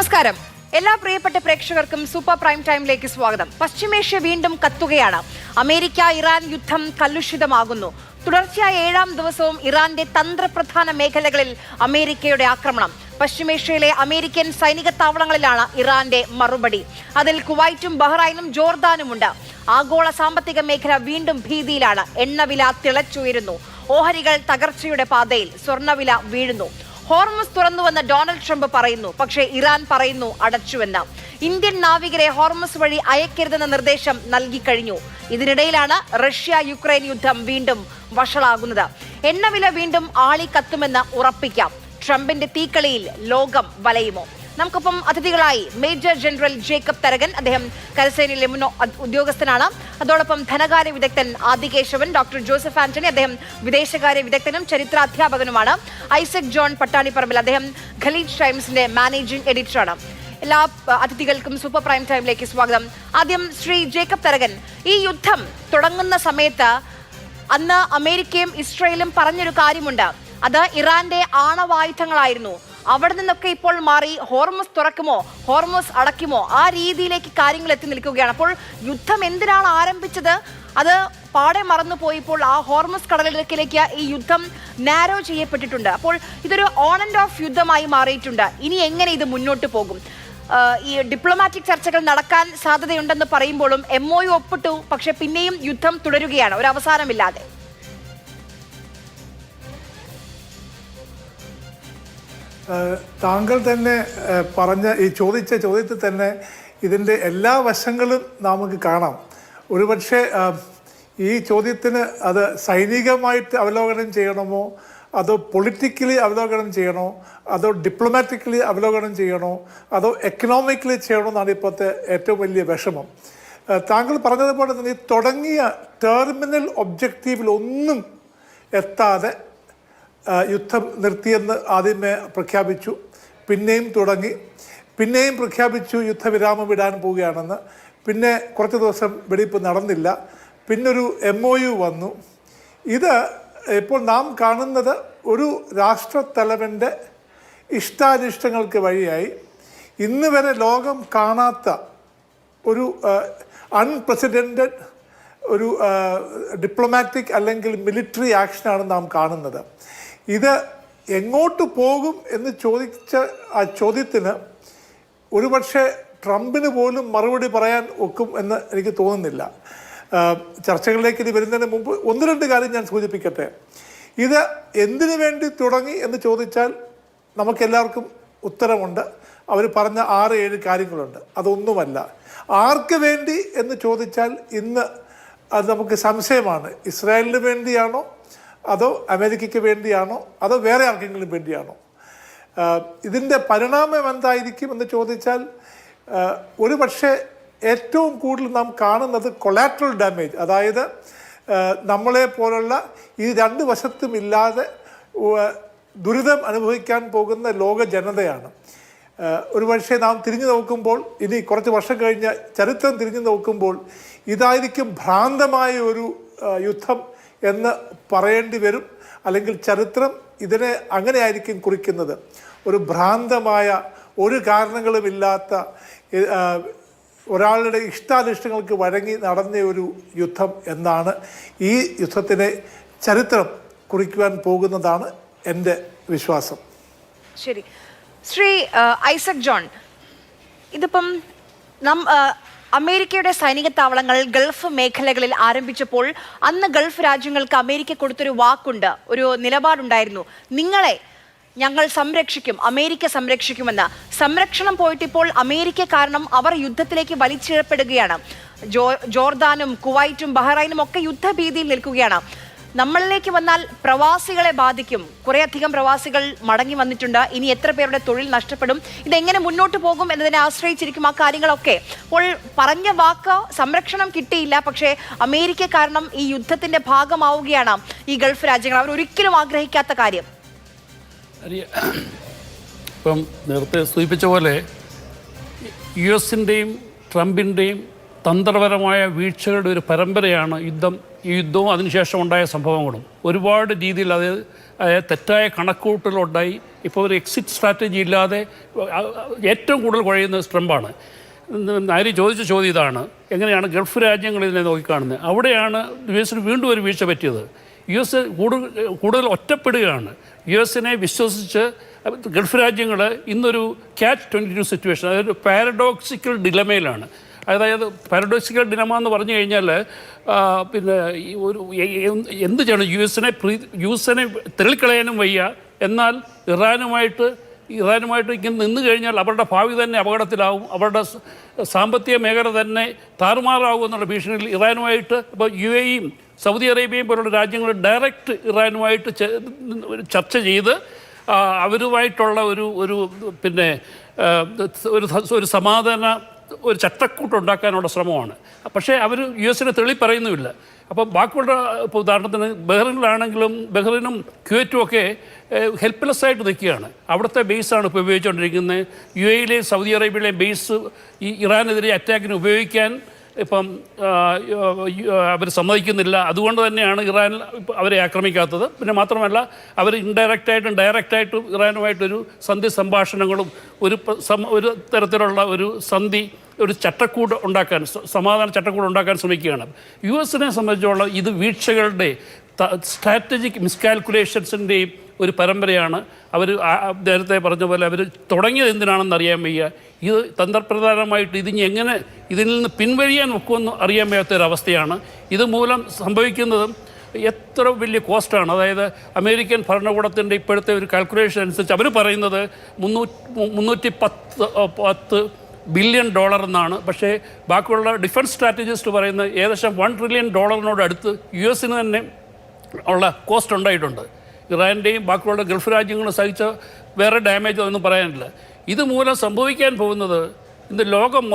നമസ്കാരം. എല്ലാ പ്രിയപ്പെട്ട പ്രേക്ഷകർക്കും സൂപ്പർ പ്രൈം ടൈമിലേക്ക് സ്വാഗതം. പശ്ചിമേഷ്യ വീണ്ടും കത്തുകയാണ്. അമേരിക്ക ഇറാൻ യുദ്ധം കലുഷിതമാകുന്നു. തുടർച്ചയായ 7ാം ദിവസവും ഇറാന്റെ തന്ത്രപ്രധാന മേഖലകളിൽ അമേരിക്കയുടെ ആക്രമണം. പശ്ചിമേഷ്യയിലെ അമേരിക്കൻ സൈനിക താവളങ്ങളിലാണ് ഇറാന്റെ മറുപടി. അതിൽ കുവൈറ്റും ബഹ്റൈനും ജോർദാനുമുണ്ട്. ആഗോള സാമ്പത്തിക മേഖല വീണ്ടും ഭീതിയിലാണ്. എണ്ണവില തിളച്ചുയരുന്നു. ഓഹരികൾ തകർച്ചയുടെ പാതയിൽ. സ്വർണ്ണവില വീഴുന്നു. ഹോർമസ് തുറന്നുവെന്ന് ഡൊണാൾഡ് ട്രംപ് പറയുന്നു. പക്ഷേ ഇറാൻ പറയുന്നു അടച്ചുവെന്ന്. ഇന്ത്യൻ നാവികരെ ഹോർമസ് വഴി അയക്കരുതെന്ന നിർദ്ദേശം നൽകിക്കഴിഞ്ഞു. ഇതിനിടയിലാണ് റഷ്യ യുക്രൈൻ യുദ്ധം വീണ്ടും വഷളാകുന്നത്. എണ്ണവില വീണ്ടും ആളിക്കത്തുമെന്ന് ഉറപ്പിക്കാം. ട്രംപിന്റെ തീക്കളിയിൽ ലോകം വലയുമോ? നമുക്കൊപ്പം അതിഥികളായി മേജർ ജനറൽ ജേക്കബ് തരകൻ, അദ്ദേഹം കരസേനയിലെ മുൻ ഉദ്യോഗസ്ഥനാണ്. അതോടൊപ്പം ധനകാര്യ വിദഗ്ധൻ ആദികേശവൻ, ഡോക്ടർ ജോസഫ് ആന്റണി, അദ്ദേഹം വിദേശകാര്യ വിദഗ്ധനും ചരിത്രാധ്യാപകനുമാണ്. ഐസക് ജോൺ പട്ടാണിപ്പറമ്പിൽ, അദ്ദേഹം ഖലീജ് ടൈംസിന്റെ മാനേജിംഗ് എഡിറ്ററാണ്. എല്ലാ അതിഥികൾക്കും സൂപ്പർ പ്രൈം ടൈമിലേക്ക് സ്വാഗതം. ആദ്യം ശ്രീ ജേക്കബ് തരകൻ, ഈ യുദ്ധം തുടങ്ങുന്ന സമയത്ത് അന്ന് അമേരിക്കയും ഇസ്രയേലും പറഞ്ഞൊരു കാര്യമുണ്ട്. അത് ഇറാന്റെ ആണവായുധങ്ങളായിരുന്നു. അവിടെ നിന്നൊക്കെ ഇപ്പോൾ മാറി ഹോർമസ് തുറക്കുമോ, ഹോർമസ് അടയ്ക്കുമോ, ആ രീതിയിലേക്ക് കാര്യങ്ങൾ എത്തി നിൽക്കുകയാണ്. അപ്പോൾ യുദ്ധം എന്തിനാണ് ആരംഭിച്ചത്? അത് പാടെ മറന്നുപോയി. ഇപ്പോൾ ആ ഹോർമസ് കടലിടുക്കിലേക്ക് ഈ യുദ്ധം നാരോ ചെയ്യപ്പെട്ടിട്ടുണ്ട്. അപ്പോൾ ഇതൊരു ഓൺ ആൻഡ് ഓഫ് യുദ്ധമായി മാറിയിട്ടുണ്ട്. ഇനി എങ്ങനെ ഇത് മുന്നോട്ട് പോകും? ഈ ഡിപ്ലോമാറ്റിക് ചർച്ചകൾ നടക്കാൻ സാധ്യതയുണ്ടെന്ന് പറയുമ്പോഴും MOU ഒപ്പിട്ടു, പക്ഷെ പിന്നെയും യുദ്ധം തുടരുകയാണ്, ഒരു അവസാനമില്ലാതെ. താങ്കൾ തന്നെ പറഞ്ഞ ഈ ചോദ്യത്തിൽ തന്നെ ഇതിൻ്റെ എല്ലാ വശങ്ങളും നമുക്ക് കാണാം. ഒരുപക്ഷെ ഈ ചോദ്യത്തിന് അത് സൈനികമായിട്ട് അവലോകനം ചെയ്യണമോ, അതോ പൊളിറ്റിക്കലി അവലോകനം ചെയ്യണോ, അതോ ഡിപ്ലോമാറ്റിക്കലി അവലോകനം ചെയ്യണോ, അതോ എക്കണോമിക്കലി ചെയ്യണോ എന്നാണ് ഇപ്പോഴത്തെ ഏറ്റവും വലിയ വിഷമം. താങ്കൾ പറഞ്ഞതുപോലെ തന്നെ ഈ തുടങ്ങിയ ടെർമിനൽ ഒബ്ജക്റ്റീവിലൊന്നും എത്താതെ യുദ്ധം നിർത്തിയെന്ന് ആദ്യമേ പ്രഖ്യാപിച്ചു, പിന്നെയും തുടങ്ങി, പിന്നെയും പ്രഖ്യാപിച്ചു യുദ്ധവിരാമം വിടാൻ പോവുകയാണെന്ന്. പിന്നെ കുറച്ച് ദിവസം വെടിപ്പ് നടന്നില്ല. പിന്നൊരു MOU വന്നു. ഇത് ഇപ്പോൾ നാം കാണുന്നത് ഒരു രാഷ്ട്രത്തലവൻ്റെ ഇഷ്ടാനിഷ്ടങ്ങൾക്ക് വഴിയായി ഇന്ന് വരെ ലോകം കാണാത്ത ഒരു അൺപ്രസിഡൻറ്റഡ് ഒരു ഡിപ്ലോമാറ്റിക് അല്ലെങ്കിൽ മിലിറ്ററി ആക്ഷനാണ് നാം കാണുന്നത്. ഇത് എങ്ങോട്ട് പോകും എന്ന് ചോദിച്ച ആ ചോദ്യത്തിന് ഒരുപക്ഷെ ട്രംപിന് പോലും മറുപടി പറയാൻ ഒക്കും എന്ന് എനിക്ക് തോന്നുന്നില്ല. ചർച്ചകളിലേക്ക് ഇനി വരുന്നതിന് മുമ്പ് 1-2 കാര്യം ഞാൻ സൂചിപ്പിക്കട്ടെ. ഇത് എന്തിനു വേണ്ടി തുടങ്ങി എന്ന് ചോദിച്ചാൽ നമുക്കെല്ലാവർക്കും ഉത്തരമുണ്ട്. അവർ പറഞ്ഞ 6-7 കാര്യങ്ങളുണ്ട്. അതൊന്നുമല്ല. ആർക്ക് വേണ്ടി എന്ന് ചോദിച്ചാൽ ഇന്ന് അത് നമുക്ക് സംശയമാണ്. ഇസ്രായേലിന് വേണ്ടിയാണോ, അതോ അമേരിക്കയ്ക്ക് വേണ്ടിയാണോ, അതോ വേറെ ആർക്കെങ്കിലും വേണ്ടിയാണോ? ഇതിൻ്റെ പരിണാമം എന്തായിരിക്കും എന്ന് ചോദിച്ചാൽ ഒരു പക്ഷേ ഏറ്റവും കൂടുതൽ നാം കാണുന്നത് കൊളാട്രൽ ഡാമേജ്, അതായത് നമ്മളെ പോലുള്ള ഈ 2 വശത്തും ഇല്ലാതെ ദുരിതം അനുഭവിക്കാൻ പോകുന്ന ലോക ജനതയാണ്. ഒരു പക്ഷേ നാം തിരിഞ്ഞു നോക്കുമ്പോൾ, ഇനി കുറച്ച് വർഷം കഴിഞ്ഞ ചരിത്രം തിരിഞ്ഞു നോക്കുമ്പോൾ ഇതായിരിക്കും ഭ്രാന്തമായ ഒരു യുദ്ധം എന്ന് പറയേണ്ടി വരും. അല്ലെങ്കിൽ ചരിത്രം ഇതിനെ അങ്ങനെയായിരിക്കും കുറിക്കുന്നത്. ഒരു ഭ്രാന്തമായ, ഒരു കാരണങ്ങളുമില്ലാത്ത, ഒരാളുടെ ഇഷ്ടാനിഷ്ടങ്ങൾക്ക് വഴങ്ങി നടന്ന ഒരു യുദ്ധം എന്നാണ് ഈ യുദ്ധത്തിനെ ചരിത്രം കുറിക്കുവാൻ പോകുന്നതാണ് എൻ്റെ വിശ്വാസം. ശരി. ശ്രീ ഐസക് ജോൺ, ഇതിപ്പം അമേരിക്കയുടെ സൈനിക താവളങ്ങൾ ഗൾഫ് മേഖലകളിൽ ആരംഭിച്ചപ്പോൾ അന്ന് ഗൾഫ് രാജ്യങ്ങൾക്ക് അമേരിക്ക കൊടുത്തൊരു വാക്കുണ്ട്, ഒരു നിലപാടുണ്ടായിരുന്നു. നിങ്ങളെ ഞങ്ങൾ സംരക്ഷിക്കും, അമേരിക്ക സംരക്ഷിക്കുമെന്ന്. സംരക്ഷണം പോയിട്ടിപ്പോൾ അമേരിക്ക കാരണം അവർ യുദ്ധത്തിലേക്ക് വലിച്ചിഴപ്പെടുകയാണ്. ജോർദാനും കുവൈറ്റും ബഹ്റൈനും ഒക്കെ യുദ്ധഭീതിയിൽ നിൽക്കുകയാണ്. നമ്മളിലേക്ക് വന്നാൽ പ്രവാസികളെ ബാധിക്കും. കുറേയധികം പ്രവാസികൾ മടങ്ങി വന്നിട്ടുണ്ട്. ഇനി എത്ര പേരുടെ തൊഴിൽ നഷ്ടപ്പെടും? ഇതെങ്ങനെ മുന്നോട്ട് പോകും എന്നതിനെ ആശ്രയിച്ചിരിക്കും ആ കാര്യങ്ങളൊക്കെ. അപ്പോൾ പറഞ്ഞ വാക്ക് സംരക്ഷണം കിട്ടിയില്ല, പക്ഷേ അമേരിക്ക കാരണം ഈ യുദ്ധത്തിന്റെ ഭാഗമാവുകയാണ് ഈ ഗൾഫ് രാജ്യങ്ങൾ. അവർ ഒരിക്കലും ആഗ്രഹിക്കാത്ത കാര്യം. ഇപ്പം നേരത്തെ സൂചിപ്പിച്ച പോലെ US-ൻ്റെയും ട്രംപിൻ്റെയും തന്ത്രപരമായ വീഴ്ചകളുടെ ഒരു പരമ്പരയാണ് ഈ യുദ്ധവും അതിനുശേഷം ഉണ്ടായ സംഭവങ്ങളും. ഒരുപാട് രീതിയിൽ അത് തെറ്റായ കണക്കുകൂട്ടലുണ്ടായി. ഇപ്പോൾ ഒരു എക്സിറ്റ് സ്ട്രാറ്റജി ഇല്ലാതെ ഏറ്റവും കൂടുതൽ കുഴയുന്നത് ട്രംപാണ്. ആര് ചോദിച്ച ചോദ്യം ഇതാണ്, എങ്ങനെയാണ് ഗൾഫ് രാജ്യങ്ങൾ ഇതിനെ നോക്കിക്കാണുന്നത്? അവിടെയാണ് US വീണ്ടും ഒരു വീഴ്ച പറ്റിയത്. US കൂടുതൽ ഒറ്റപ്പെടുകയാണ്. US വിശ്വസിച്ച് ഗൾഫ് രാജ്യങ്ങൾ ഇന്നൊരു catch-22 സിറ്റുവേഷൻ, അതായത് പാരഡോക്സിക്കൽ ഡിലമയിലാണ്. അതായത് പാരഡോക്സിക്കൽ ഡിലമ എന്ന് പറഞ്ഞു കഴിഞ്ഞാൽ പിന്നെ ഒരു എന്ത് ചെയ്യണം, യുഎസിനെ തള്ളിക്കളയാനും വയ്യ, എന്നാൽ ഇറാനുമായിട്ട് ഇങ്ങനെ നിന്ന് കഴിഞ്ഞാൽ അവരുടെ ഭാവി തന്നെ അപകടത്തിലാവും, അവരുടെ സാമ്പത്തിക മേഖല തന്നെ താറുമാറാവും എന്നുള്ള ഭീഷണിയിൽ ഇറാനുമായിട്ട് ഇപ്പോൾ UAEയും സൗദി അറേബ്യയും പോലുള്ള രാജ്യങ്ങൾ ഡയറക്റ്റ് ഇറാനുമായിട്ട് ചർച്ച ചെയ്ത് അവരുമായിട്ടുള്ള ഒരു പിന്നെ ഒരു സമാധാന ഒരു ചട്ടക്കൂട്ടുണ്ടാക്കാനുള്ള ശ്രമമാണ്. പക്ഷേ അവർ US തെളി പറയുന്നുമില്ല. അപ്പോൾ ബാക്കിയുള്ള ഇപ്പോൾ ഉദാഹരണത്തിന് ബഹ്റിനും കുവൈറ്റും ഒക്കെ ഹെൽപ്ലെസ്സായിട്ട് നിൽക്കുകയാണ്. അവിടുത്തെ ബേസാണ് ഇപ്പോൾ ഉപയോഗിച്ചുകൊണ്ടിരിക്കുന്നത്. UAEയിലെയും സൗദി അറേബ്യയിലെയും ബേസ് ഈ ഇറാനെതിരെ അറ്റാക്കിന് ഉപയോഗിക്കാൻ ഇപ്പം അവർ സമ്മതിക്കുന്നില്ല. അതുകൊണ്ട് തന്നെയാണ് ഇറാൻ അവരെ ആക്രമിക്കാത്തത്. പിന്നെ മാത്രമല്ല, അവർ ഇൻഡയറക്റ്റായിട്ടും ഡയറക്റ്റായിട്ടും ഇറാനുമായിട്ടൊരു സന്ധി സംഭാഷണങ്ങളും ഒരു തരത്തിലുള്ള ഒരു ചട്ടക്കൂട് ഉണ്ടാക്കാൻ, സമാധാന ചട്ടക്കൂട് ഉണ്ടാക്കാൻ ശ്രമിക്കുകയാണ്. US സംബന്ധിച്ചുള്ള ഇത് വീഴ്ചകളുടെ സ്ട്രാറ്റജിക് മിസ്കാൽക്കുലേഷൻസിൻ്റെയും ഒരു പരമ്പരയാണ്. അവർ നേരത്തെ പറഞ്ഞ പോലെ അവർ തുടങ്ങിയത് എന്തിനാണെന്ന് അറിയാൻ വയ്യ. ഇത് തന്ത്രപ്രധാനമായിട്ട് ഇതിൽ നിന്ന് പിൻവലിയാൻ ഒക്കുമെന്ന് അറിയാൻ വയ്യാത്തൊരവസ്ഥയാണ്. ഇതുമൂലം സംഭവിക്കുന്നതും എത്ര വലിയ കോസ്റ്റാണ്. അതായത് അമേരിക്കൻ ഭരണകൂടത്തിൻ്റെ ഇപ്പോഴത്തെ ഒരു കാൽക്കുലേഷൻ അനുസരിച്ച് അവർ പറയുന്നത് $310 ബില്യൺ എന്നാണ്. പക്ഷേ ബാക്കിയുള്ള ഡിഫൻസ് സ്ട്രാറ്റജിസ്റ്റ് പറയുന്നത് ഏകദേശം $1 ട്രില്യൺ അടുത്ത് US തന്നെ ഉള്ള കോസ്റ്റ് ഉണ്ടായിട്ടുണ്ട്. ഇറാൻ്റെയും ബാക്കിയുള്ള ഗൾഫ് രാജ്യങ്ങളും സഹിച്ച വേറെ ഡാമേജ് ഒന്നും പറയാനില്ല. ഇതുമൂലം സംഭവിക്കാൻ പോകുന്നത് ഇന്ന് ലോകം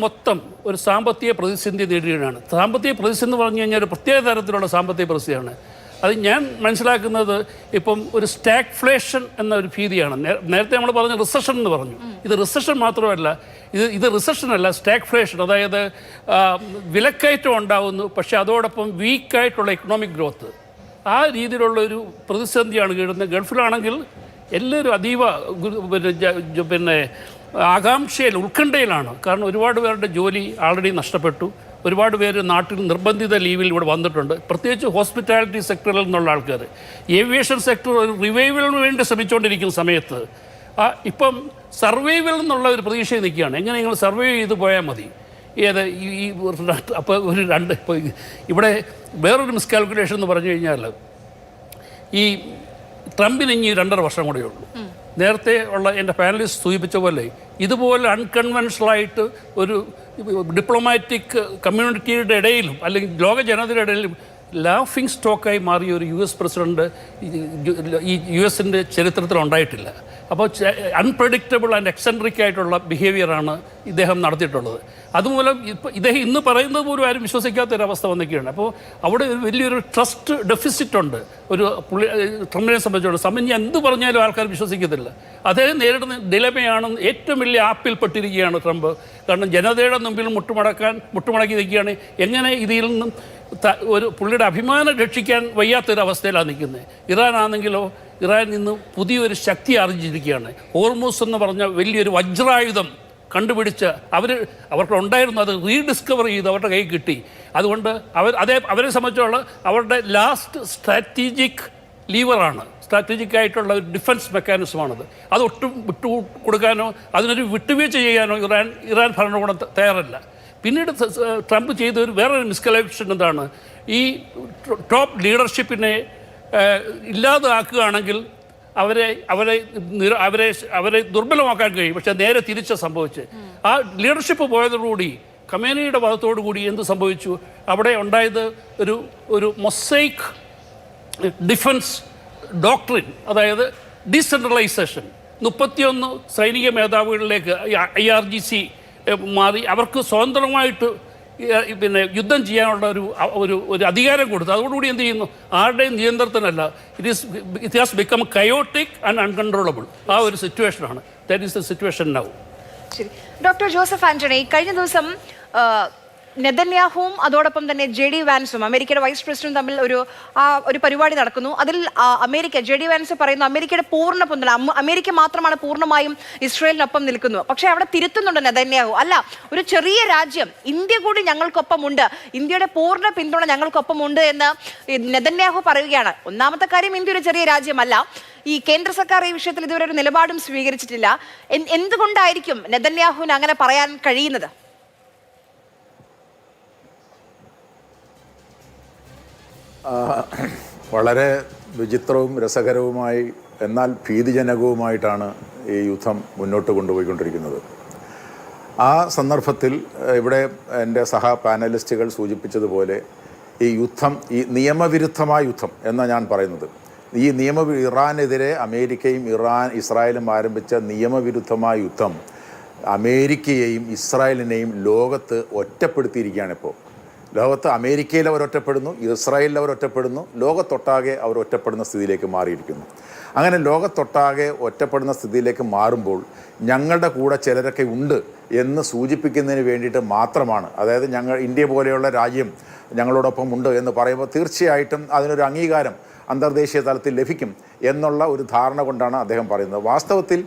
മൊത്തം ഒരു സാമ്പത്തിക പ്രതിസന്ധി നേരിടുകയാണ്. സാമ്പത്തിക പ്രതിസന്ധി എന്ന് പറഞ്ഞു കഴിഞ്ഞാൽ ഒരു പ്രത്യേക തരത്തിലുള്ള സാമ്പത്തിക പ്രതിസന്ധിയാണ്. അത് ഞാൻ മനസ്സിലാക്കുന്നത് ഇപ്പം ഒരു സ്റ്റാഗ്ഫ്ലേഷൻ എന്ന ഒരു ഭീതിയാണ്. നേരത്തെ നമ്മൾ പറഞ്ഞ റിസഷൻ എന്ന് പറഞ്ഞു. ഇത് റിസഷൻ മാത്രമല്ല, ഇത് റിസഷനല്ല, സ്റ്റാഗ്ഫ്ലേഷൻ. അതായത് വിലക്കയറ്റം ഉണ്ടാകുന്നു, പക്ഷേ അതോടൊപ്പം വീക്കായിട്ടുള്ള എക്കണോമിക് ഗ്രോത്ത്, ആ രീതിയിലുള്ള ഒരു പ്രതിസന്ധിയാണ് കീഴുന്നത്. ഗൾഫിലാണെങ്കിൽ എല്ലാവരും അതീവ പിന്നെ ഉത്കണ്ഠയിലാണ്. കാരണം ഒരുപാട് പേരുടെ ജോലി ആൾറെഡി നഷ്ടപ്പെട്ടു. ഒരുപാട് പേര് നാട്ടിൽ നിർബന്ധിത ലീവിൽ ഇവിടെ വന്നിട്ടുണ്ട്. പ്രത്യേകിച്ച് ഹോസ്പിറ്റാലിറ്റി സെക്ടറിൽ നിന്നുള്ള ആൾക്കാർ. ഏവിയേഷൻ സെക്ടർ ഒരു റിവൈവലിന് വേണ്ടി ശ്രമിച്ചുകൊണ്ടിരിക്കുന്ന സമയത്ത് ഇപ്പം സർവൈവൽ എന്നുള്ള ഒരു പ്രതീക്ഷയിൽ നിൽക്കുകയാണ്. എങ്ങനെ നിങ്ങൾ സർവൈവ് ചെയ്ത് പോയാൽ മതി. അപ്പോൾ ഇപ്പോൾ ഇവിടെ വേറൊരു മിസ്കാൽക്കുലേഷൻ എന്ന് പറഞ്ഞു കഴിഞ്ഞാൽ, ഈ ട്രംപിന് ഇനി 2.5 വർഷം കൂടെ ഉള്ളൂ. നേരത്തെ ഉള്ള എൻ്റെ പാനലിസ്റ്റ് സൂചിപ്പിച്ച പോലെ ഇതുപോലെ അൺകൺവെൻഷണലായിട്ട് ഒരു ഡിപ്ലോമാറ്റിക് കമ്മ്യൂണിറ്റിയുടെ ഇടയിലും അല്ലെങ്കിൽ ലോക ജനതയുടെ ഇടയിലും ലാഫിംഗ് സ്റ്റോക്കായി മാറിയ ഒരു US പ്രസിഡന്റ് ഈ US ചരിത്രത്തിൽ ഉണ്ടായിട്ടില്ല. അപ്പോൾ അൺപ്രഡിക്റ്റബിൾ ആൻഡ് എക്സെൻട്രിക് ആയിട്ടുള്ള ബിഹേവിയറാണ് ഇദ്ദേഹം നടത്തിയിട്ടുള്ളത്. അതുമൂലം ഇദ്ദേഹം ഇന്ന് പറയുന്നത് പോലും ആരും വിശ്വസിക്കാത്തൊരവസ്ഥ വന്നിരിക്കുകയാണ്. അപ്പോൾ അവിടെ വലിയൊരു ട്രസ്റ്റ് ഡെഫിസിറ്റ് ഉണ്ട് ട്രംപിനെ സംബന്ധിച്ചോളം. ഇനി എന്ത് പറഞ്ഞാലും ആൾക്കാർ വിശ്വസിക്കത്തില്ല. അദ്ദേഹം നേരിടുന്ന ഡിലമയാണ്. ഏറ്റവും വലിയ ആപ്പിൽപ്പെട്ടിരിക്കുകയാണ് ട്രംപ്. കാരണം ജനതയുടെ മുമ്പിൽ മുട്ടുമടക്കി നിൽക്കുകയാണ്. എങ്ങനെ ഇതിൽ നിന്നും പുള്ളിയുടെ അഭിമാനം രക്ഷിക്കാൻ വയ്യാത്തൊരവസ്ഥയിലാണ് നിൽക്കുന്നത്. ഇറാൻ ഇന്ന് പുതിയൊരു ശക്തി ആർജിച്ചിരിക്കുകയാണ്. ഹോർമൂസ് എന്ന് പറഞ്ഞ വലിയൊരു വജ്രായുധം കണ്ടുപിടിച്ച് അവർക്കുണ്ടായിരുന്നു, അത് റീഡിസ്കവർ ചെയ്ത് അവരുടെ കയ്യിൽ കിട്ടി. അതുകൊണ്ട് അവരെ സംബന്ധിച്ചുള്ള അവരുടെ ലാസ്റ്റ് സ്ട്രാറ്റജിക് ആയിട്ടുള്ള ഒരു ഡിഫൻസ് മെക്കാനിസമാണത്. അതൊട്ടും കൊടുക്കാനോ അതിനൊരു വിട്ടുവീഴ്ച ചെയ്യാനോ ഇറാൻ ഭരണകൂടം തയ്യാറല്ല. പിന്നീട് ട്രംപ് ചെയ്ത വേറൊരു മിസ്കലേഷൻ എന്താണ്, ഈ ടോപ്പ് ലീഡർഷിപ്പിനെ ഇല്ലാതാക്കുകയാണെങ്കിൽ അവരെ ദുർബലമാക്കാൻ കഴിയും. പക്ഷെ നേരെ തിരിച്ച സംഭവിച്ച് ആ ലീഡർഷിപ്പ് പോയതോടുകൂടി ഖമേനിയുടെ ഭാഗത്തോടു കൂടി എന്ത് സംഭവിച്ചു, അവിടെ ഉണ്ടായത് ഒരു മൊസൈക്ക് ഡിഫൻസ് ഡോക്ട്രിൻ, അതായത് ഡീസെൻട്രലൈസേഷൻ. 31 സൈനിക മേധാവികളിലേക്ക് IRGC മാറി അവർക്ക് സ്വതന്ത്രമായിട്ട് യുദ്ധം ചെയ്യാനുള്ള ഒരു അധികാരം കൊടുത്തു. അതോടുകൂടി എന്ത് ചെയ്യുന്നു, ആരുടെയും നിയന്ത്രണത്തിനല്ല, it has become chaotic and uncontrollable. ആ ഒരു സിറ്റുവേഷനാണ്. That is the situation now. ശരി, ഡോക്ടർ ജോസഫ് ആന്റണി, കഴിഞ്ഞ ദിവസം നെതന്യാഹുവും അതോടൊപ്പം തന്നെ JD വാൻസും അമേരിക്കയുടെ വൈസ് പ്രസിഡന്റും തമ്മിൽ ഒരു പരിപാടി നടക്കുന്നു. അതിൽ JD വാൻസ് പറയുന്നു അമേരിക്കയുടെ പൂർണ്ണ പിന്തുണ, അമേരിക്ക മാത്രമാണ് പൂർണ്ണമായും ഇസ്രായേലിനൊപ്പം നിൽക്കുന്നു. പക്ഷെ അവിടെ തിരുത്തുന്നുണ്ട് നെതന്യാഹു, അല്ല, ഒരു ചെറിയ രാജ്യം ഇന്ത്യ കൂടി ഞങ്ങൾക്കൊപ്പമുണ്ട്, ഇന്ത്യയുടെ പൂർണ്ണ പിന്തുണ ഞങ്ങൾക്കൊപ്പമുണ്ട് എന്ന് നെതന്യാഹു പറയുകയാണ്. ഒന്നാമത്തെ കാര്യം, ഇന്ത്യ ഒരു ചെറിയ രാജ്യമല്ല. ഈ കേന്ദ്ര സർക്കാർ ഈ വിഷയത്തിൽ ഇതുവരെ ഒരു നിലപാടും സ്വീകരിച്ചിട്ടില്ല. എന്തുകൊണ്ടായിരിക്കും നെതന്യാഹുവിന് അങ്ങനെ പറയാൻ കഴിയുന്നത്? വളരെ വിചിത്രവും രസകരവുമായി എന്നാൽ ഭീതിജനകവുമായിട്ടാണ് ഈ യുദ്ധം മുന്നോട്ട് കൊണ്ടുപോയിക്കൊണ്ടിരിക്കുന്നത്. ആ സന്ദർഭത്തിൽ ഇവിടെ എൻ്റെ പാനലിസ്റ്റുകൾ സൂചിപ്പിച്ചതുപോലെ ഈ യുദ്ധം ഈ നിയമവിരുദ്ധമായ യുദ്ധം എന്നാണ് ഞാൻ പറയുന്നത്. ഈ ഇറാനെതിരെ അമേരിക്കയും ഇസ്രായേലും ആരംഭിച്ച നിയമവിരുദ്ധമായ യുദ്ധം അമേരിക്കയെയും ഇസ്രായേലിനെയും ലോകത്ത് ഒറ്റപ്പെടുത്തിയിരിക്കുകയാണ്. ഇപ്പോൾ ലോകത്ത് അമേരിക്കയിൽ അവർ ഒറ്റപ്പെടുന്നു, ഇസ്രായേലിൽ അവർ ഒറ്റപ്പെടുന്നു, ലോകത്തൊട്ടാകെ അവർ ഒറ്റപ്പെടുന്ന സ്ഥിതിയിലേക്ക് മാറിയിരിക്കുന്നു. അങ്ങനെ ലോകത്തൊട്ടാകെ ഒറ്റപ്പെടുന്ന സ്ഥിതിയിലേക്ക് മാറുമ്പോൾ ഞങ്ങളുടെ കൂടെ ചിലരൊക്കെ ഉണ്ട് എന്ന് സൂചിപ്പിക്കുന്നതിന് വേണ്ടിയിട്ട് മാത്രമാണ്, അതായത് ഇന്ത്യ പോലെയുള്ള രാജ്യം ഞങ്ങളോടൊപ്പം ഉണ്ട് എന്ന് പറയുമ്പോൾ തീർച്ചയായിട്ടും അതിനൊരു അംഗീകാരം അന്തർദേശീയ തലത്തിൽ ലഭിക്കും എന്നുള്ള ഒരു ധാരണ കൊണ്ടാണ് അദ്ദേഹം പറയുന്നത്. വാസ്തവത്തിൽ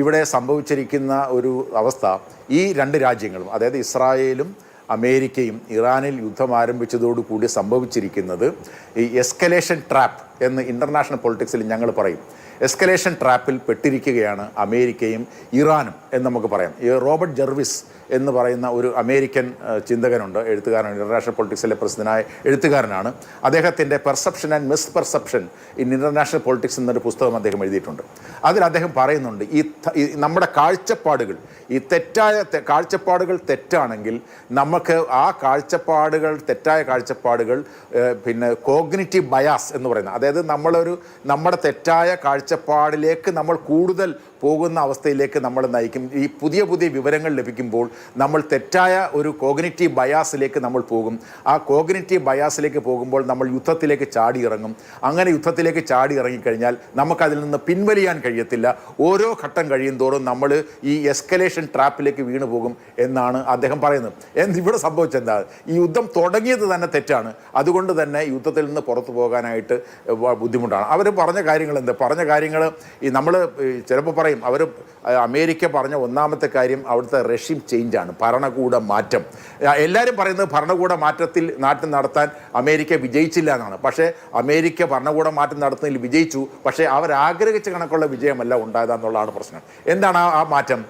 ഇവിടെ സംഭവിച്ചിരിക്കുന്ന ഒരു അവസ്ഥ, ഈ രണ്ട് രാജ്യങ്ങളും, അതായത് ഇസ്രായേലും അമേരിക്കയും ഇറാനിൽ യുദ്ധം ആരംഭിച്ചതോടുകൂടി സംഭവിച്ചിരിക്കുന്നത് ഈ എസ്കലേഷൻ ട്രാപ്പ് എന്ന് ഇൻ്റർനാഷണൽ പൊളിറ്റിക്സിൽ ഞങ്ങൾ പറയും. എസ്കലേഷൻ ട്രാപ്പിൽ പെട്ടിരിക്കുകയാണ് അമേരിക്കയും ഇറാനും എന്ന് നമുക്ക് പറയാം. ഈ റോബർട്ട് ജെർവിസ് എന്ന് പറയുന്ന ഒരു അമേരിക്കൻ ചിന്തകനുണ്ട്, എഴുത്തുകാരനാണ്, ഇൻ്റർനാഷണൽ പൊളിറ്റിക്സിലെ പ്രസിദ്ധനായ എഴുത്തുകാരനാണ്. അദ്ദേഹത്തിൻ്റെ perception and misperception in international politics എന്നൊരു പുസ്തകം അദ്ദേഹം എഴുതിയിട്ടുണ്ട്. അതിൽ അദ്ദേഹം പറയുന്നുണ്ട്, നമ്മുടെ കാഴ്ചപ്പാടുകൾ, ഈ കാഴ്ചപ്പാടുകൾ തെറ്റാണെങ്കിൽ നമുക്ക് ആ തെറ്റായ കാഴ്ചപ്പാടുകൾ പിന്നെ കോഗ്നിറ്റീവ് ബയാസ് എന്ന് പറയുന്നത്, അതായത് നമ്മുടെ തെറ്റായ കാഴ്ചപ്പാടിലേക്ക് നമ്മൾ കൂടുതൽ പോകുന്ന അവസ്ഥയിലേക്ക് നമ്മൾ നയിക്കും. ഈ പുതിയ വിവരങ്ങൾ ലഭിക്കുമ്പോൾ നമ്മൾ തെറ്റായ ഒരു കോഗ്നിറ്റീവ് ബയാസിലേക്ക് നമ്മൾ പോകും. ആ കോഗ്നിറ്റീവ് ബയാസിലേക്ക് പോകുമ്പോൾ നമ്മൾ യുദ്ധത്തിലേക്ക് ചാടി ഇറങ്ങും. അങ്ങനെ യുദ്ധത്തിലേക്ക് ചാടി ഇറങ്ങിക്കഴിഞ്ഞാൽ നമുക്കതിൽ നിന്ന് പിൻവലിയാൻ കഴിയത്തില്ല. ഓരോ ഘട്ടം കഴിയും തോറും നമ്മൾ ഈ എസ്കലേഷൻ ട്രാപ്പിലേക്ക് വീണു പോകും എന്നാണ് അദ്ദേഹം പറയുന്നത്. ഇവിടെ സംഭവിച്ചെന്താ, ഈ യുദ്ധം തുടങ്ങിയത് തന്നെ തെറ്റാണ്. അതുകൊണ്ട് തന്നെ യുദ്ധത്തിൽ നിന്ന് പുറത്തു പോകാനായിട്ട് ബുദ്ധിമുട്ടാണ്. അവർ പറഞ്ഞ കാര്യങ്ങൾ ഈ നമ്മൾ ചിലപ്പോൾ പറയും, അമേരിക്ക പറഞ്ഞ ഒന്നാമത്തെ കാര്യം അവിടുത്തെ റെഷീം ചേഞ്ചാണ്, ഭരണകൂട മാറ്റം. എല്ലാവരും പറയുന്നത് ഭരണകൂട നാട്ടിൽ നടത്താൻ അമേരിക്ക വിജയിച്ചില്ല എന്നാണ്. പക്ഷേ അമേരിക്ക ഭരണകൂട മാറ്റം നടത്തുന്നതിൽ വിജയിച്ചു. പക്ഷേ അവരാഗ്രഹിച്ച കണക്കുള്ള വിജയമല്ല ഉണ്ടായതെന്നുള്ളതാണ് പ്രശ്നം. എന്താണ് ആ മാറ്റം?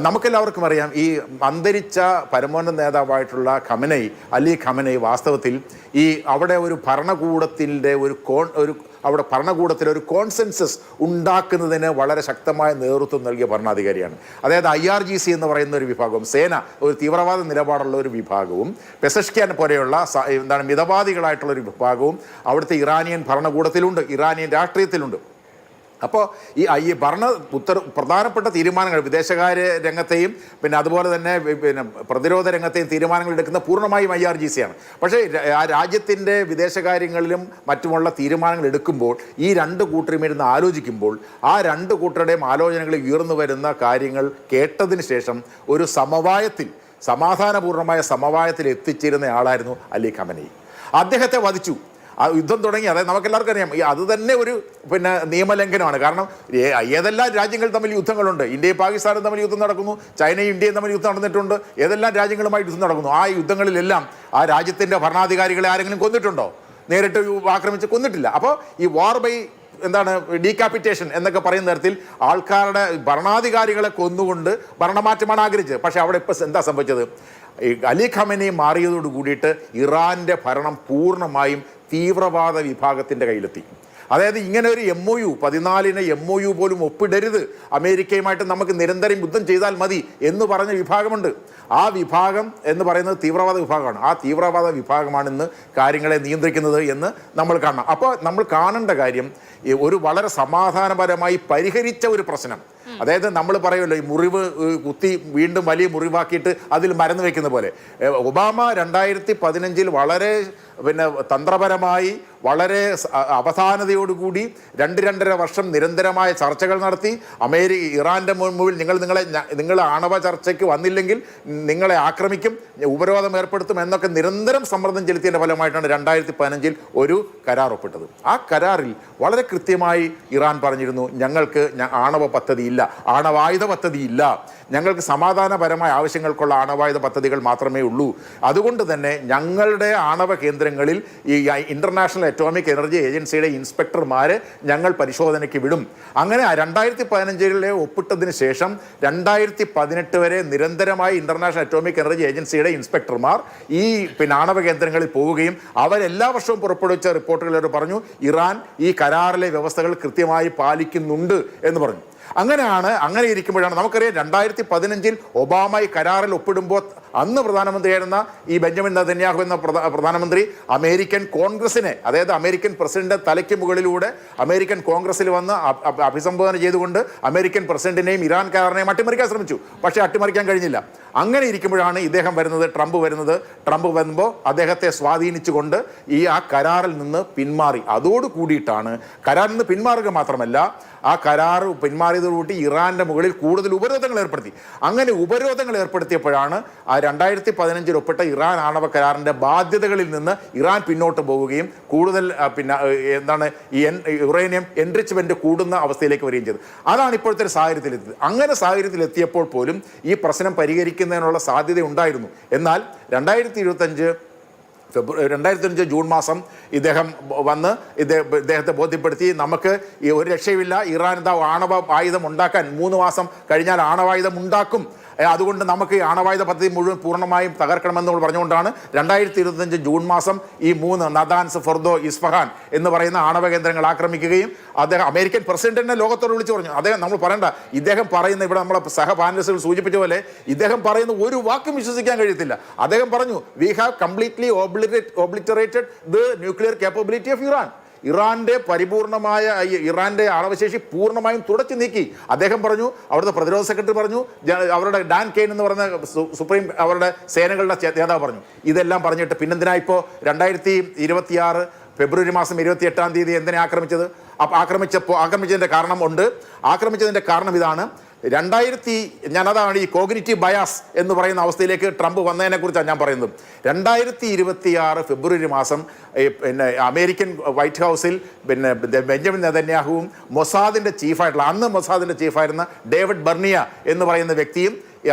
നമുക്കെല്ലാവർക്കും അറിയാം, ഈ അന്തരിച്ച പരമോന്നത നേതാവായിട്ടുള്ള അലി ഖമനൈ വാസ്തവത്തിൽ അവിടെ ഒരു ഭരണകൂടത്തിൻ്റെ അവിടെ ഭരണകൂടത്തിൽ ഒരു കോൺസെൻസസ് ഉണ്ടാക്കുന്നതിന് വളരെ ശക്തമായ നേതൃത്വം നൽകിയ ഭരണാധികാരിയാണ്. അതായത് IRGC എന്ന് പറയുന്ന ഒരു വിഭാഗവും സേന, ഒരു തീവ്രവാദ നിലപാടുള്ള ഒരു വിഭാഗവും, പെസഷ്ക്യാൻ പോലെയുള്ള മിതവാദികളായിട്ടുള്ള ഒരു വിഭാഗവും അവിടുത്തെ ഇറാനിയൻ ഭരണകൂടത്തിലുണ്ട്, ഇറാനിയൻ രാഷ്ട്രീയത്തിലുണ്ട്. അപ്പോൾ ഈ പ്രധാനപ്പെട്ട തീരുമാനങ്ങൾ വിദേശകാര്യ രംഗത്തെയും അതുപോലെ തന്നെ പ്രതിരോധ രംഗത്തെയും തീരുമാനങ്ങൾ എടുക്കുന്ന പൂർണ്ണമായും IRGC ആണ്. പക്ഷേ ആ രാജ്യത്തിൻ്റെ വിദേശകാര്യങ്ങളിലും മറ്റുമുള്ള തീരുമാനങ്ങൾ എടുക്കുമ്പോൾ ഈ രണ്ട് കൂട്ടരും ഇരുന്ന് ആലോചിക്കുമ്പോൾ ആ രണ്ട് കൂട്ടരുടെയും ആലോചനകളിൽ ഉയർന്നു വരുന്ന കാര്യങ്ങൾ കേട്ടതിന് ശേഷം ഒരു സമാധാനപൂർണ്ണമായ സമവായത്തിൽ എത്തിച്ചേരുന്ന ആളായിരുന്നു അലി ഖമനൈ. അദ്ദേഹത്തെ വധിച്ചു. ആ യുദ്ധം തുടങ്ങി, അതായത് നമുക്കെല്ലാവർക്കും അറിയാം, അത് തന്നെ ഒരു നിയമലംഘനമാണ്. കാരണം ഏതെല്ലാം രാജ്യങ്ങൾ തമ്മിൽ യുദ്ധങ്ങളുണ്ട്, ഇന്ത്യയും പാകിസ്ഥാനും തമ്മിൽ യുദ്ധം നടക്കുന്നു, ചൈനയും ഇന്ത്യയും തമ്മിൽ യുദ്ധം നടന്നിട്ടുണ്ട്, ഏതെല്ലാം രാജ്യങ്ങളുമായി യുദ്ധം നടക്കുന്നു. ആ യുദ്ധങ്ങളിലെല്ലാം ആ രാജ്യത്തിൻ്റെ ഭരണാധികാരികളെ ആരെങ്കിലും കൊന്നിട്ടുണ്ടോ? നേരിട്ട് ആക്രമിച്ച് കൊന്നിട്ടില്ല. അപ്പോൾ ഈ വാർ ബൈ ഡീകാപ്പിറ്റേഷൻ എന്നൊക്കെ പറയുന്ന തരത്തിൽ ആൾക്കാരുടെ ഭരണാധികാരികളെ കൊന്നുകൊണ്ട് ഭരണമാറ്റമാണ് ആഗ്രഹിച്ചത്. പക്ഷേ അവിടെ ഇപ്പോൾ എന്താ സംഭവിച്ചത്? അലി ഖമനൈ മാറിയതോട് കൂടിയിട്ട് ഇറാൻ്റെ ഭരണം പൂർണ്ണമായും തീവ്രവാദ വിഭാഗത്തിൻ്റെ കയ്യിലെത്തി. അതായത് ഇങ്ങനെ ഒരു MOU 14 MOU പോലും ഒപ്പിടരുത്, അമേരിക്കയുമായിട്ട് നമുക്ക് നിരന്തരം യുദ്ധം ചെയ്താൽ മതി എന്ന് പറഞ്ഞ വിഭാഗമുണ്ട്. ആ വിഭാഗം എന്ന് പറയുന്നത് തീവ്രവാദ വിഭാഗമാണ്. ആ തീവ്രവാദ വിഭാഗമാണ് ഇന്ന് കാര്യങ്ങളെ നിയന്ത്രിക്കുന്നത് എന്ന് നമ്മൾ കാണണം. അപ്പോൾ നമ്മൾ കാണേണ്ട കാര്യം, ഒരു വളരെ സമാധാനപരമായി പരിഹരിച്ച ഒരു പ്രശ്നം, അതായത് നമ്മൾ പറയുമല്ലോ, ഈ മുറിവ് കുത്തി വീണ്ടും വലിയ മുറിവാക്കിയിട്ട് അതിൽ മരുന്ന് വെക്കുന്ന പോലെ, ഒബാമ 2015 വളരെ തന്ത്രപരമായി വളരെ അവധാനതയോടുകൂടി 2-2.5 വർഷം നിരന്തരമായ ചർച്ചകൾ നടത്തി ഇറാൻ്റെ മുമ്പിൽ നിങ്ങൾ ആണവ ചർച്ചയ്ക്ക് വന്നില്ലെങ്കിൽ നിങ്ങളെ ആക്രമിക്കും, ഉപരോധം ഏർപ്പെടുത്തും എന്നൊക്കെ നിരന്തരം സമ്മർദ്ദം ചെലുത്തിയതിൻ്റെ ഫലമായിട്ടാണ് 2015 ഒരു കരാർ ഒപ്പിട്ടത്. ആ കരാറിൽ വളരെ കൃത്യമായി ഇറാൻ പറഞ്ഞിരുന്നു, ഞങ്ങൾക്ക് ആണവ പദ്ധതിയില്ല, ആണവായുധ പദ്ധതിയില്ല, ഞങ്ങൾക്ക് സമാധാനപരമായ ആവശ്യങ്ങൾക്കുള്ള ആണവായുധ പദ്ധതികൾ മാത്രമേ ഉള്ളൂ. അതുകൊണ്ട് തന്നെ ഞങ്ങളുടെ ആണവ കേന്ദ്രങ്ങളിൽ ഈ ഇൻ്റർനാഷണൽ അറ്റോമിക് എനർജി ഏജൻസിയുടെ ഇൻസ്പെക്ടർമാരെ ഞങ്ങൾ പരിശോധനയ്ക്ക് വിടും. അങ്ങനെ 2015 ഒപ്പിട്ടതിന് ശേഷം 2018 വരെ നിരന്തരമായി ഇൻ്റർനാഷണൽ അറ്റോമിക് എനർജി ഏജൻസിയുടെ ഇൻസ്പെക്ടർമാർ ഈ ആണവ കേന്ദ്രങ്ങളിൽ പോവുകയും അവരെല്ലാ വർഷവും പുറപ്പെടുവിച്ച റിപ്പോർട്ടുകളോട് പറഞ്ഞു ഇറാൻ ഈ കരാറിലെ വ്യവസ്ഥകൾ കൃത്യമായി പാലിക്കുന്നുണ്ട് എന്ന് പറഞ്ഞു. അങ്ങനെ ഇരിക്കുമ്പോഴാണ് നമുക്കറിയാം 2015 ഒബാമ ഈ കരാറിൽ ഒപ്പിടുമ്പോൾ അന്ന് പ്രധാനമന്ത്രിയായിരുന്ന ഈ ബെഞ്ചമിൻ നെതന്യാഹു എന്ന പ്രധാനമന്ത്രി അമേരിക്കൻ കോൺഗ്രസിനെ, അതായത് അമേരിക്കൻ പ്രസിഡന്റ് തലയ്ക്ക് മുകളിലൂടെ അമേരിക്കൻ കോൺഗ്രസിൽ വന്ന് അഭിസംബോധന ചെയ്തുകൊണ്ട് അമേരിക്കൻ പ്രസിഡന്റിനെയും ഇറാൻ കരാറിനെയും അട്ടിമറിക്കാൻ ശ്രമിച്ചു. പക്ഷേ അട്ടിമറിക്കാൻ കഴിഞ്ഞില്ല. അങ്ങനെ ഇരിക്കുമ്പോഴാണ് ട്രംപ് വരുമ്പോൾ അദ്ദേഹത്തെ സ്വാധീനിച്ചുകൊണ്ട് ആ കരാറിൽ നിന്ന് പിന്മാറി. അതോടുകൂടിയിട്ടാണ് കരാറിൽ നിന്ന് പിന്മാറുക മാത്രമല്ല, ആ കരാർ പിന്മാറിയതോടുകൂടി ഇറാന്റെ മുകളിൽ കൂടുതൽ ഉപരോധങ്ങൾ ഏർപ്പെടുത്തി. അങ്ങനെ ഉപരോധങ്ങൾ ഏർപ്പെടുത്തിയപ്പോഴാണ് 2015 ഒപ്പിട്ട ഇറാൻ ആണവ കരാറിന്റെ ബാധ്യതകളിൽ നിന്ന് ഇറാൻ പിന്നോട്ട് പോവുകയും കൂടുതൽ ഈ യുറേനിയം എൻറിച്ച്മെന്റ് കൂടുന്ന അവസ്ഥയിലേക്ക് വരികയും ചെയ്തത്. അതാണ് ഇപ്പോഴത്തെ സാഹചര്യത്തിലെത്തിയത്. അങ്ങനെ സാഹചര്യത്തിലെത്തിയപ്പോൾ പോലും ഈ പ്രശ്നം പരിഹരിക്കുന്നതിനുള്ള സാധ്യത ഉണ്ടായിരുന്നു. എന്നാൽ 2005 ജൂൺ മാസം ഇദ്ദേഹം വന്ന് ഇദ്ദേഹത്തെ ബോധ്യപ്പെടുത്തി, നമുക്ക് ഈ ഒരു രക്ഷയുമില്ല, ഇറാൻ ആണവ ആയുധം ഉണ്ടാക്കാൻ 3 മാസം കഴിഞ്ഞാൽ ആണവായുധം ഉണ്ടാക്കും, അതുകൊണ്ട് നമുക്ക് ഈ ആണവായുധ പദ്ധതി മുഴുവൻ പൂർണ്ണമായും തകർക്കണമെന്ന് പറഞ്ഞുകൊണ്ടാണ് 2025 ജൂൺ മാസം ഈ 3 നദാൻസ്, ഫൊർദോ, ഇസ്ഫഹാൻ എന്ന് പറയുന്ന ആണവ കേന്ദ്രങ്ങൾ ആക്രമിക്കുകയും അദ്ദേഹം അമേരിക്കൻ പ്രസിഡന്റിനെ ലോകത്തോട് വിളിച്ചു പറഞ്ഞു. അദ്ദേഹം നമ്മൾ പറയണ്ട, ഇദ്ദേഹം പറയുന്ന, ഇവിടെ നമ്മളെ സഹ പാനലിസ്റ്റുകൾ സൂചിപ്പിച്ച പോലെ ഇദ്ദേഹം പറയുന്ന ഒരു വാക്കും വിശ്വസിക്കാൻ കഴിയത്തില്ല. അദ്ദേഹം പറഞ്ഞു, we have completely obliterated the nuclear capability of Iran. ഇറാന്റെ പരിപൂർണമായ ഇറാന്റെ ആണവശേഷി പൂർണ്ണമായും തുടച്ചു നീക്കി. അദ്ദേഹം പറഞ്ഞു, അവിടുത്തെ പ്രതിരോധ സെക്രട്ടറി പറഞ്ഞു, അവരുടെ ഡാൻ കെയ്ൻ എന്ന് പറയുന്ന സുപ്രീം അവരുടെ സേനകളുടെ നേതാവ് പറഞ്ഞു. ഇതെല്ലാം പറഞ്ഞിട്ട് പിന്നെന്തിനാ ഇപ്പോൾ 2026 ഫെബ്രുവരി മാസം 28 എന്തിനെ ആക്രമിച്ചത്? അപ്പോൾ ആക്രമിച്ചതിൻ്റെ കാരണം ഇതാണ്. ഞാനതാണ് ഈ കോഗ്നിറ്റീവ് ബയാസ് എന്ന് പറയുന്ന അവസ്ഥയിലേക്ക് ട്രംപ് വന്നതിനെ കുറിച്ചാണ് ഞാൻ പറയുന്നത്. 2026 ഫെബ്രുവരി മാസം അമേരിക്കൻ വൈറ്റ് ഹൗസിൽ ബെഞ്ചമിൻ നെതന്യാഹുവും മൊസാദിൻ്റെ ചീഫായിരുന്ന ഡേവിഡ് ബർണിയ എന്ന് പറയുന്ന വ്യക്തിയും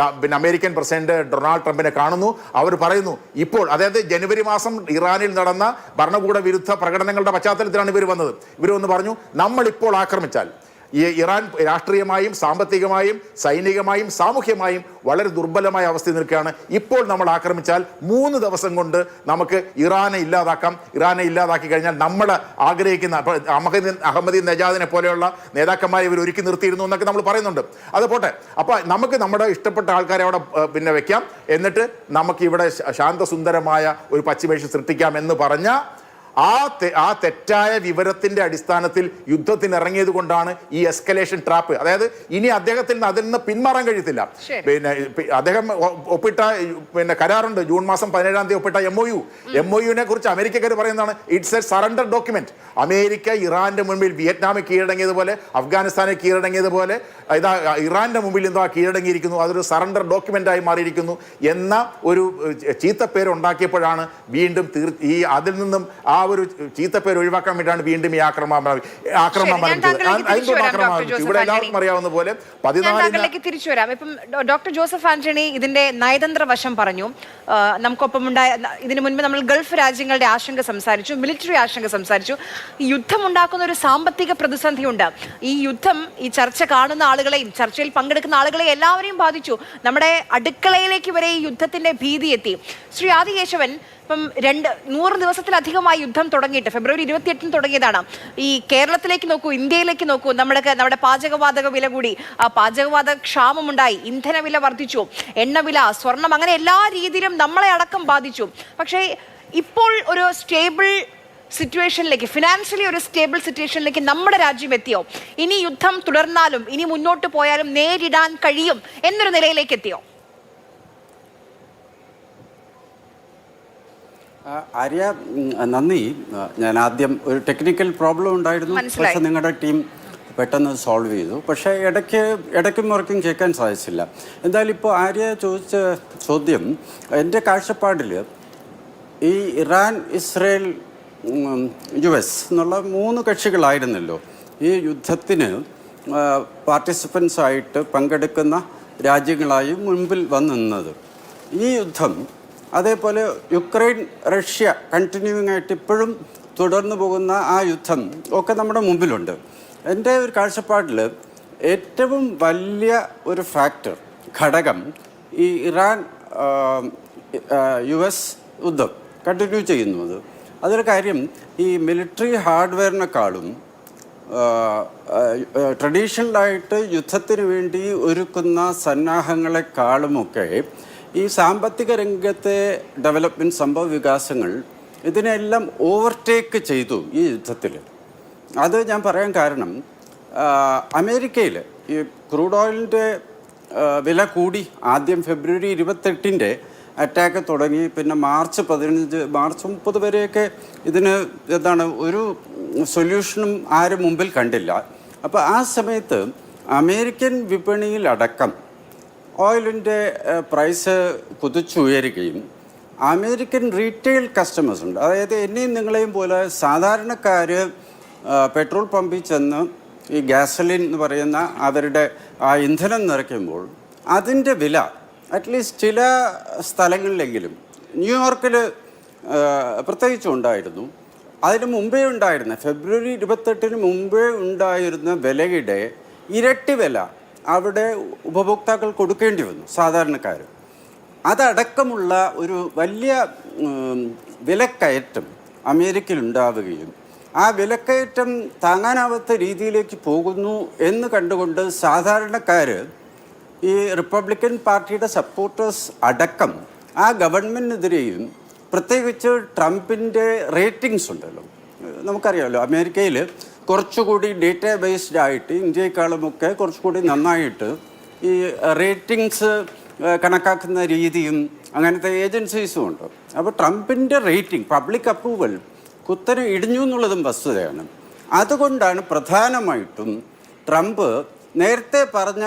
അമേരിക്കൻ പ്രസിഡന്റ് ഡൊണാൾഡ് ട്രംപിനെ കാണുന്നു. അവർ പറയുന്നു, ഇപ്പോൾ അതായത് ജനുവരി മാസം ഇറാനിൽ നടന്ന ഭരണകൂട വിരുദ്ധ പ്രകടനങ്ങളുടെ പശ്ചാത്തലത്തിലാണ് ഇവർ വന്ന് പറഞ്ഞു, നമ്മളിപ്പോൾ ആക്രമിച്ചാൽ ഈ ഇറാൻ രാഷ്ട്രീയമായും സാമ്പത്തികമായും സൈനികമായും സാമൂഹ്യമായും വളരെ ദുർബലമായ അവസ്ഥയിൽ നിൽക്കുകയാണ്. ഇപ്പോൾ നമ്മൾ ആക്രമിച്ചാൽ 3 ദിവസം കൊണ്ട് നമുക്ക് ഇറാനെ ഇല്ലാതാക്കി കഴിഞ്ഞാൽ നമ്മൾ ആഗ്രഹിക്കുന്ന അഹമ്മദി നെജാദിനെ പോലെയുള്ള നേതാക്കന്മാരെ ഇവർ ഒരുക്കി നിർത്തിയിരുന്നു എന്നൊക്കെ നമ്മൾ പറയുന്നുണ്ട്. അത് പോട്ടെ, അപ്പോൾ നമുക്ക് നമ്മുടെ ഇഷ്ടപ്പെട്ട ആൾക്കാരെ അവിടെ വെക്കാം, എന്നിട്ട് നമുക്ക് ഇവിടെ ശാന്തസുന്ദരമായ ഒരു പശ്ചിമേഷ്യ സൃഷ്ടിക്കാം എന്ന് പറഞ്ഞ ആ തെറ്റായ വിവരത്തിന്റെ അടിസ്ഥാനത്തിൽ യുദ്ധത്തിന് ഇറങ്ങിയത് കൊണ്ടാണ് ഈ എസ്കലേഷൻ ട്രാപ്പ്. അതായത് ഇനി അദ്ദേഹത്തിന് അതിൽ നിന്ന് പിന്മാറാൻ കഴിയത്തില്ല. അദ്ദേഹം ഒപ്പിട്ട കരാറുണ്ട്, ജൂൺ മാസം 17 ഒപ്പിട്ട MOU-നെ കുറിച്ച് അമേരിക്കക്കാർ പറയുന്നതാണ്, it's A surrender document. America ഇറാന്റെ മുമ്പിൽ വിയറ്റ്നാമിൽ കീഴടങ്ങിയതുപോലെ, അഫ്ഗാനിസ്ഥാനെ കീഴടങ്ങിയതുപോലെ ഇറാന്റെ മുമ്പിൽ കീഴടങ്ങിയിരിക്കുന്നു. അതൊരു സറണ്ടർ ഡോക്യുമെന്റായി മാറിയിരിക്കുന്നു എന്ന ഒരു ചീത്തപ്പേര് ഉണ്ടാക്കിയപ്പോഴാണ് വീണ്ടും അതിൽ നിന്നും ആ ഒരു ചീത്തപ്പേര് ഒഴിവാക്കാൻ വേണ്ടിയാണ് വീണ്ടും ഈ ആക്രമണം ഇവിടെ എല്ലാവർക്കും അറിയാവുന്ന പോലെ 14 തിരിച്ചു വരാം. ഇപ്പം ഡോക്ടർ ജോസഫ് ആന്റണി ഇതിന്റെ നയതന്ത്ര വശം പറഞ്ഞു. നമുക്കൊപ്പം ഇതിനു മുൻപ് നമ്മൾ ഗൾഫ് രാജ്യങ്ങളുടെ ആശങ്ക സംസാരിച്ചു, മിലിറ്ററി ആശങ്ക സംസാരിച്ചു. ഈ യുദ്ധം ഉണ്ടാക്കുന്ന ഒരു സാമ്പത്തിക പ്രതിസന്ധിയുണ്ട്. ഈ യുദ്ധം ഈ ചർച്ച കാണുന്ന ആളുകളെയും ചർച്ചയിൽ പങ്കെടുക്കുന്ന ആളുകളെയും എല്ലാവരെയും ബാധിച്ചു. നമ്മുടെ അടുക്കളയിലേക്ക് വരെ ഈ യുദ്ധത്തിന്റെ ഭീതി എത്തി. ശ്രീ ആദികേശവൻ, ഇപ്പം 100 ദിവസത്തിലധികമായി യുദ്ധം തുടങ്ങിയിട്ട് ഫെബ്രുവരി 28 തുടങ്ങിയതാണ്. ഈ കേരളത്തിലേക്ക് നോക്കൂ, ഇന്ത്യയിലേക്ക് നോക്കൂ, നമ്മുടെ പാചകവാതക വില കൂടി, ആ പാചകവാതക ക്ഷാമമുണ്ടായി, ഇന്ധനവില വർദ്ധിച്ചു, എണ്ണവില, സ്വർണം, അങ്ങനെ എല്ലാ രീതിയിലും നമ്മളെ അടക്കം ബാധിച്ചു. പക്ഷേ ഇപ്പോൾ ഒരു സ്റ്റേബിൾ സിറ്റുവേഷനിലേക്ക്, ഫിനാൻഷ്യലി ഒരു സ്റ്റേബിൾ സിറ്റുവേഷനിലേക്ക് നമ്മുടെ രാജ്യം എത്തിയോ? ഇനി യുദ്ധം തുടർന്നാലും ഇനി മുന്നോട്ട് പോയാലും നേരിടാൻ കഴിയും എന്നൊരു നിലയിലേക്ക് എത്തിയോ? ആര്യ, നന്ദി. ഞാൻ ആദ്യം ഒരു ടെക്നിക്കൽ പ്രോബ്ലം ഉണ്ടായിരുന്നു, പക്ഷെ നിങ്ങളുടെ ടീം പെട്ടെന്ന് സോൾവ് ചെയ്തു. പക്ഷേ ഇടയ്ക്കും മുറയ്ക്കും കേൾക്കാൻ സാധിച്ചില്ല. എന്തായാലും ഇപ്പോൾ ആര്യ ചോദിച്ച ചോദ്യം, എൻ്റെ കാഴ്ചപ്പാടിൽ ഈ ഇറാൻ, ഇസ്രയേൽ, US എന്നുള്ള 3 കക്ഷികളായിരുന്നല്ലോ ഈ യുദ്ധത്തിന് പാർട്ടിസിപ്പൻസ് ആയിട്ട് പങ്കെടുക്കുന്ന രാജ്യങ്ങളായി മുൻപിൽ വന്നിരുന്നത്. ഈ യുദ്ധം അതേപോലെ യുക്രൈൻ, റഷ്യ കണ്ടിന്യൂയിങ് ആയിട്ട് ഇപ്പോഴും തുടർന്നു പോകുന്ന ആ യുദ്ധം ഒക്കെ നമ്മുടെ മുമ്പിലുണ്ട്. എൻ്റെ ഒരു കാഴ്ചപ്പാടിൽ ഏറ്റവും വലിയ ഒരു ഫാക്ടർ, ഘടകം, ഈ ഇറാൻ US യുദ്ധം കണ്ടിന്യൂ ചെയ്യുന്നത്. അതൊരു കാര്യം, ഈ മിലിറ്ററി ഹാർഡ്വെയറിനെക്കാളും ട്രഡീഷണലായിട്ട് യുദ്ധത്തിന് വേണ്ടി ഒരുക്കുന്ന സന്നാഹങ്ങളെക്കാളുമൊക്കെ ഈ സാമ്പത്തിക രംഗത്തെ ഡെവലപ്മെൻറ്റ്, സംഭവ വികാസങ്ങൾ ഇതിനെല്ലാം ഓവർടേക്ക് ചെയ്തു ഈ യുദ്ധത്തിൽ. അത് ഞാൻ പറയാൻ കാരണം, അമേരിക്കയിൽ ഈ ക്രൂഡ് ഓയിലിൻ്റെ വില കൂടി. ആദ്യം ഫെബ്രുവരി 28 അറ്റാക്ക് തുടങ്ങി, പിന്നെ മാർച്ച് 15, മാർച്ച് 30 വരെയൊക്കെ ഇതിന് ഒരു സൊല്യൂഷനും ആരും മുമ്പിൽ കണ്ടില്ല. അപ്പോൾ ആ സമയത്ത് അമേരിക്കൻ വിപണിയിലടക്കം ഓയിലിൻ്റെ പ്രൈസ് കുതിച്ചുയരുകയും അമേരിക്കൻ റീറ്റെയിൽ കസ്റ്റമേഴ്സ് ഉണ്ട്, അതായത് എന്നെയും നിങ്ങളെയും പോലെ സാധാരണക്കാർ പെട്രോൾ പമ്പിൽ ചെന്ന് ഈ ഗ്യാസലിൻ എന്ന് പറയുന്ന അവരുടെ ആ ഇന്ധനം നിറയ്ക്കുമ്പോൾ അതിൻ്റെ വില അറ്റ്ലീസ്റ്റ് ചില സ്ഥലങ്ങളിലെങ്കിലും, ന്യൂയോർക്കിൽ പ്രത്യേകിച്ചും ഉണ്ടായിരുന്നു, അതിന് മുമ്പേ ഉണ്ടായിരുന്ന ഫെബ്രുവരി 28 മുമ്പേ ഉണ്ടായിരുന്ന വിലയുടെ ഇരട്ടി വില അവിടെ ഉപഭോക്താക്കൾ കൊടുക്കേണ്ടി വന്നു, സാധാരണക്കാർ. അതടക്കമുള്ള ഒരു വലിയ വിലക്കയറ്റം അമേരിക്കയിൽ ഉണ്ടാവുകയും ആ വിലക്കയറ്റം താങ്ങാനാവാത്ത രീതിയിലേക്ക് പോകുന്നു എന്ന് കണ്ടുകൊണ്ട് സാധാരണക്കാർ, ഈ റിപ്പബ്ലിക്കൻ പാർട്ടിയുടെ സപ്പോർട്ടേഴ്സ് അടക്കം ആ ഗവൺമെൻറ്റിനെതിരെയും, പ്രത്യേകിച്ച് ട്രംപിൻ്റെ റേറ്റിംഗ്സ് ഉണ്ടല്ലോ, നമുക്കറിയാമല്ലോ അമേരിക്കയിൽ കുറച്ചുകൂടി ഡേറ്റാ ബേസ്ഡ് ആയിട്ട് ഇന്ത്യയെക്കാളുമൊക്കെ കുറച്ചുകൂടി നന്നായിട്ട് ഈ റേറ്റിംഗ്സ് കണക്കാക്കുന്ന രീതിയും അങ്ങനത്തെ ഏജൻസീസും ഉണ്ട്. അപ്പോൾ ട്രംപിൻ്റെ റേറ്റിംഗ്, പബ്ലിക് അപ്രൂവൽ കുത്തനെ ഇടിഞ്ഞു എന്നുള്ളതും വസ്തുതയാണ്. അതുകൊണ്ടാണ് പ്രധാനമായിട്ടും ട്രംപ് നേരത്തെ പറഞ്ഞ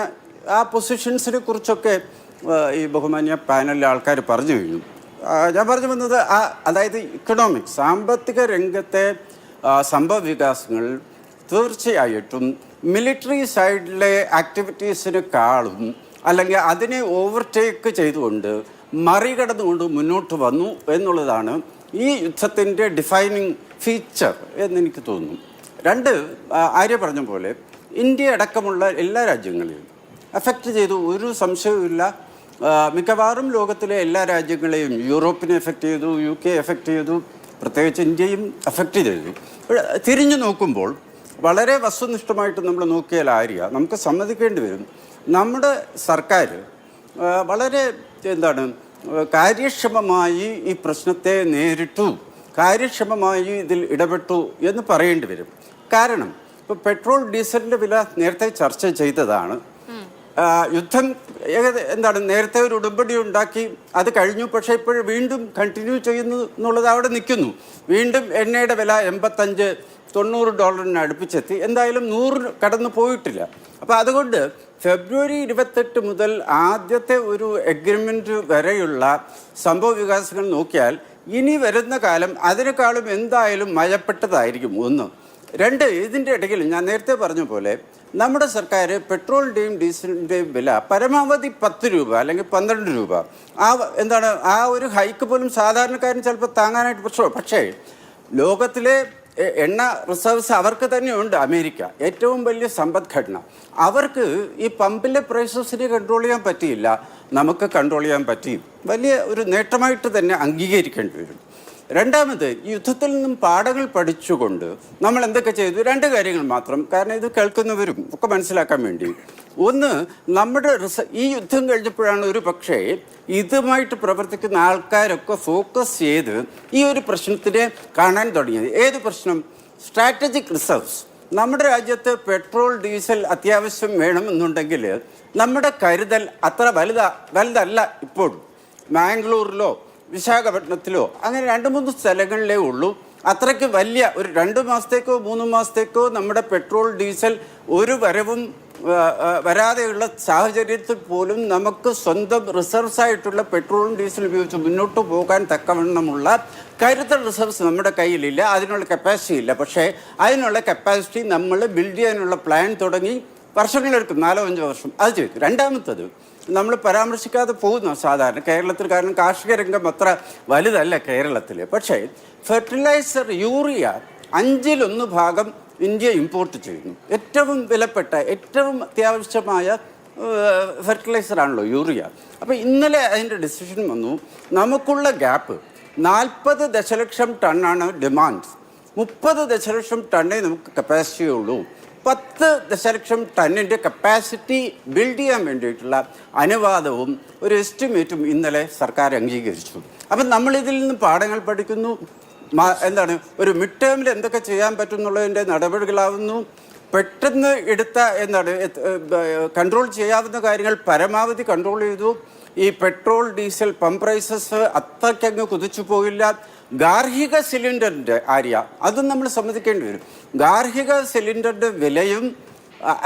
ആ പൊസിഷൻസിനെ കുറിച്ചൊക്കെ ഈ ബഹുമാന്യ പാനലിലെ ആൾക്കാർ പറഞ്ഞു കഴിഞ്ഞു. ഞാൻ പറഞ്ഞു വന്നത് അതായത് ഇക്കണോമിക്സ്, സാമ്പത്തിക രംഗത്തെ സംഭവ വികാസങ്ങൾ തീർച്ചയായിട്ടും മിലിറ്ററി സൈഡിലെ ആക്ടിവിറ്റീസിനെക്കാളും അല്ലെങ്കിൽ അതിനെ ഓവർടേക്ക് ചെയ്തുകൊണ്ട് മറികടന്നുകൊണ്ട് മുന്നോട്ട് വന്നു എന്നുള്ളതാണ് ഈ യുദ്ധത്തിൻ്റെ ഡിഫൈനിങ് ഫീച്ചർ എന്നെനിക്ക് തോന്നുന്നു. 2, ആര്യ പറഞ്ഞ പോലെ ഇന്ത്യ അടക്കമുള്ള എല്ലാ രാജ്യങ്ങളെയും അഫക്റ്റ് ചെയ്തു, ഒരു സംശയവുമില്ല. മിക്കവാറും ലോകത്തിലെ എല്ലാ രാജ്യങ്ങളെയും, യൂറോപ്പിനെ എഫക്റ്റ് ചെയ്തു, UK എഫക്റ്റ് ചെയ്തു, പ്രത്യേകിച്ച് ഇന്ത്യയും എഫക്റ്റ് ചെയ്തു. തിരിഞ്ഞു നോക്കുമ്പോൾ വളരെ വസ്തുനിഷ്ഠമായിട്ട് നമ്മൾ നോക്കിയാൽ ആര്യ, നമുക്ക് സമ്മതിക്കേണ്ടി വരും, നമ്മുടെ സർക്കാർ വളരെ കാര്യക്ഷമമായി ഈ പ്രശ്നത്തെ നേരിട്ടു, കാര്യക്ഷമമായി ഇതിൽ ഇടപെട്ടു എന്ന് പറയേണ്ടി വരും. കാരണം ഇപ്പോൾ പെട്രോൾ, ഡീസലിൻ്റെ വില നേരത്തെ ചർച്ച ചെയ്തതാണ്. യുദ്ധം നേരത്തെ ഒരു ഉടമ്പടി ഉണ്ടാക്കി, അത് കഴിഞ്ഞു. പക്ഷേ ഇപ്പോൾ വീണ്ടും കണ്ടിന്യൂ ചെയ്യുന്നു എന്നുള്ളത് അവിടെ നിൽക്കുന്നു. വീണ്ടും എണ്ണയുടെ വില $85-90 അടുപ്പിച്ചെത്തി. എന്തായാലും 100 കടന്നു പോയിട്ടില്ല. അപ്പോൾ അതുകൊണ്ട് ഫെബ്രുവരി 28 മുതൽ ആദ്യത്തെ ഒരു എഗ്രിമെൻ്റ് വരെയുള്ള സംഭവ വികാസങ്ങൾ നോക്കിയാൽ ഇനി വരുന്ന കാലം അതിനേക്കാളും എന്തായാലും മയപ്പെട്ടതായിരിക്കും. 1. 2, ഇതിൻ്റെ ഇടയിൽ ഞാൻ നേരത്തെ പറഞ്ഞ പോലെ നമ്മുടെ സർക്കാർ പെട്രോളിൻ്റെയും ഡീസലിൻ്റെയും വില പരമാവധി 10 രൂപ അല്ലെങ്കിൽ 12 രൂപ, ആ ഒരു ഹൈക്ക് പോലും സാധാരണക്കാരന് ചിലപ്പോൾ താങ്ങാനായിട്ട് പക്ഷേ ലോകത്തിലെ എണ്ണ റിസർവ്സ് അവർക്ക് തന്നെയുണ്ട്. അമേരിക്ക ഏറ്റവും വലിയ സമ്പദ്ഘടന, അവർക്ക് ഈ പമ്പിലെ പ്രൈസസിനെ കൺട്രോൾ ചെയ്യാൻ പറ്റിയില്ല, നമുക്ക് കൺട്രോൾ ചെയ്യാൻ പറ്റി. വലിയ ഒരു നേട്ടമായിട്ട് തന്നെ അംഗീകരിക്കേണ്ടി വരും. രണ്ടാമത്, യുദ്ധത്തിൽ നിന്നും പാഠങ്ങൾ പഠിച്ചുകൊണ്ട് നമ്മൾ എന്തൊക്കെ ചെയ്തു? 2 കാര്യങ്ങൾ മാത്രം, കാരണം ഇത് കേൾക്കുന്നവരും ഒക്കെ മനസ്സിലാക്കാൻ വേണ്ടി. ഒന്ന്, നമ്മുടെ ഈ യുദ്ധം കഴിഞ്ഞപ്പോഴാണ് ഒരു പക്ഷേ ഇതുമായിട്ട് പ്രവർത്തിക്കുന്ന ആൾക്കാരൊക്കെ ഫോക്കസ് ചെയ്ത് ഈ ഒരു പ്രശ്നത്തിനെ കാണാൻ തുടങ്ങിയത്. ഏത് പ്രശ്നം? Strategic reserves. നമ്മുടെ രാജ്യത്ത് പെട്രോൾ, ഡീസൽ അത്യാവശ്യം വേണമെന്നുണ്ടെങ്കിൽ നമ്മുടെ കരുതൽ അത്ര വലുതല്ല. ഇപ്പോഴും മാംഗ്ലൂരിലോ വിശാഖപട്ടണത്തിലോ അങ്ങനെ 2-3 സ്ഥലങ്ങളിലേ ഉള്ളൂ. അത്രയ്ക്ക് വലിയ ഒരു 2 മാസത്തേക്കോ 3 മാസത്തേക്കോ നമ്മുടെ പെട്രോൾ ഡീസൽ ഒരു വരവും വരാതെയുള്ള സാഹചര്യത്തിൽ പോലും നമുക്ക് സ്വന്തം റിസർവ്സ് ആയിട്ടുള്ള പെട്രോളും ഡീസലും ഉപയോഗിച്ച് മുന്നോട്ട് പോകാൻ തക്കവണ്ണമുള്ള കരുതൽ റിസർവ്സ് നമ്മുടെ കയ്യിലില്ല. അതിനുള്ള കപ്പാസിറ്റി ഇല്ല. പക്ഷേ അതിനുള്ള കപ്പാസിറ്റി നമ്മൾ ബിൽഡ് ചെയ്യാനുള്ള പ്ലാൻ തുടങ്ങി വർഷങ്ങളെടുക്കും, 4-5 വർഷം. അത് ചെയ്തു. രണ്ടാമത്തത് നമ്മൾ പരാമർശിക്കാതെ പോകുന്നു സാധാരണ കേരളത്തിൽ, കാരണം കാർഷിക രംഗം അത്ര വലുതല്ല കേരളത്തിൽ. പക്ഷേ ഫെർട്ടിലൈസർ യൂറിയ 1/5 ഭാഗം ഇന്ത്യ ഇമ്പോർട്ട് ചെയ്യുന്നു. ഏറ്റവും വിലപ്പെട്ട ഏറ്റവും അത്യാവശ്യമായ ഫെർട്ടിലൈസറാണല്ലോ യൂറിയ. അപ്പോൾ ഇന്നലെ അതിൻ്റെ ഡിസിഷൻ വന്നു, നമുക്കുള്ള ഗ്യാപ്പ് 40 ദശലക്ഷം ടണ്ണാണ് ഡിമാൻഡ്, 30 ദശലക്ഷം ടണ്ണേ നമുക്ക് കപ്പാസിറ്റി ഉള്ളൂ. 10 ദശലക്ഷം ടണ്ണിൻ്റെ കപ്പാസിറ്റി ബിൽഡ് ചെയ്യാൻ വേണ്ടിയിട്ടുള്ള അനുവാദവും ഒരു എസ്റ്റിമേറ്റും ഇന്നലെ സർക്കാർ അംഗീകരിച്ചു. അപ്പം നമ്മളിതിൽ നിന്ന് പാഠങ്ങൾ പഠിക്കുന്നു. എന്താണ് ഒരു മിഡ് ടേമിൽ എന്തൊക്കെ ചെയ്യാൻ പറ്റും എന്നുള്ളതിൻ്റെ നടപടികളാവുന്നു. പെട്ടെന്ന് എടുത്ത കൺട്രോൾ ചെയ്യാവുന്ന കാര്യങ്ങൾ പരമാവധി കൺട്രോൾ ചെയ്തു. ഈ പെട്രോൾ ഡീസൽ പമ്പ് പ്രൈസസ് അത്രയ്ക്കങ്ങ് കുതിച്ചു പോയില്ല. ഗാർഹിക സിലിണ്ടറിൻ്റെ അതും നമ്മൾ സമ്മതിക്കേണ്ടി വരും. ഗാർഹിക സിലിണ്ടറിൻ്റെ വിലയും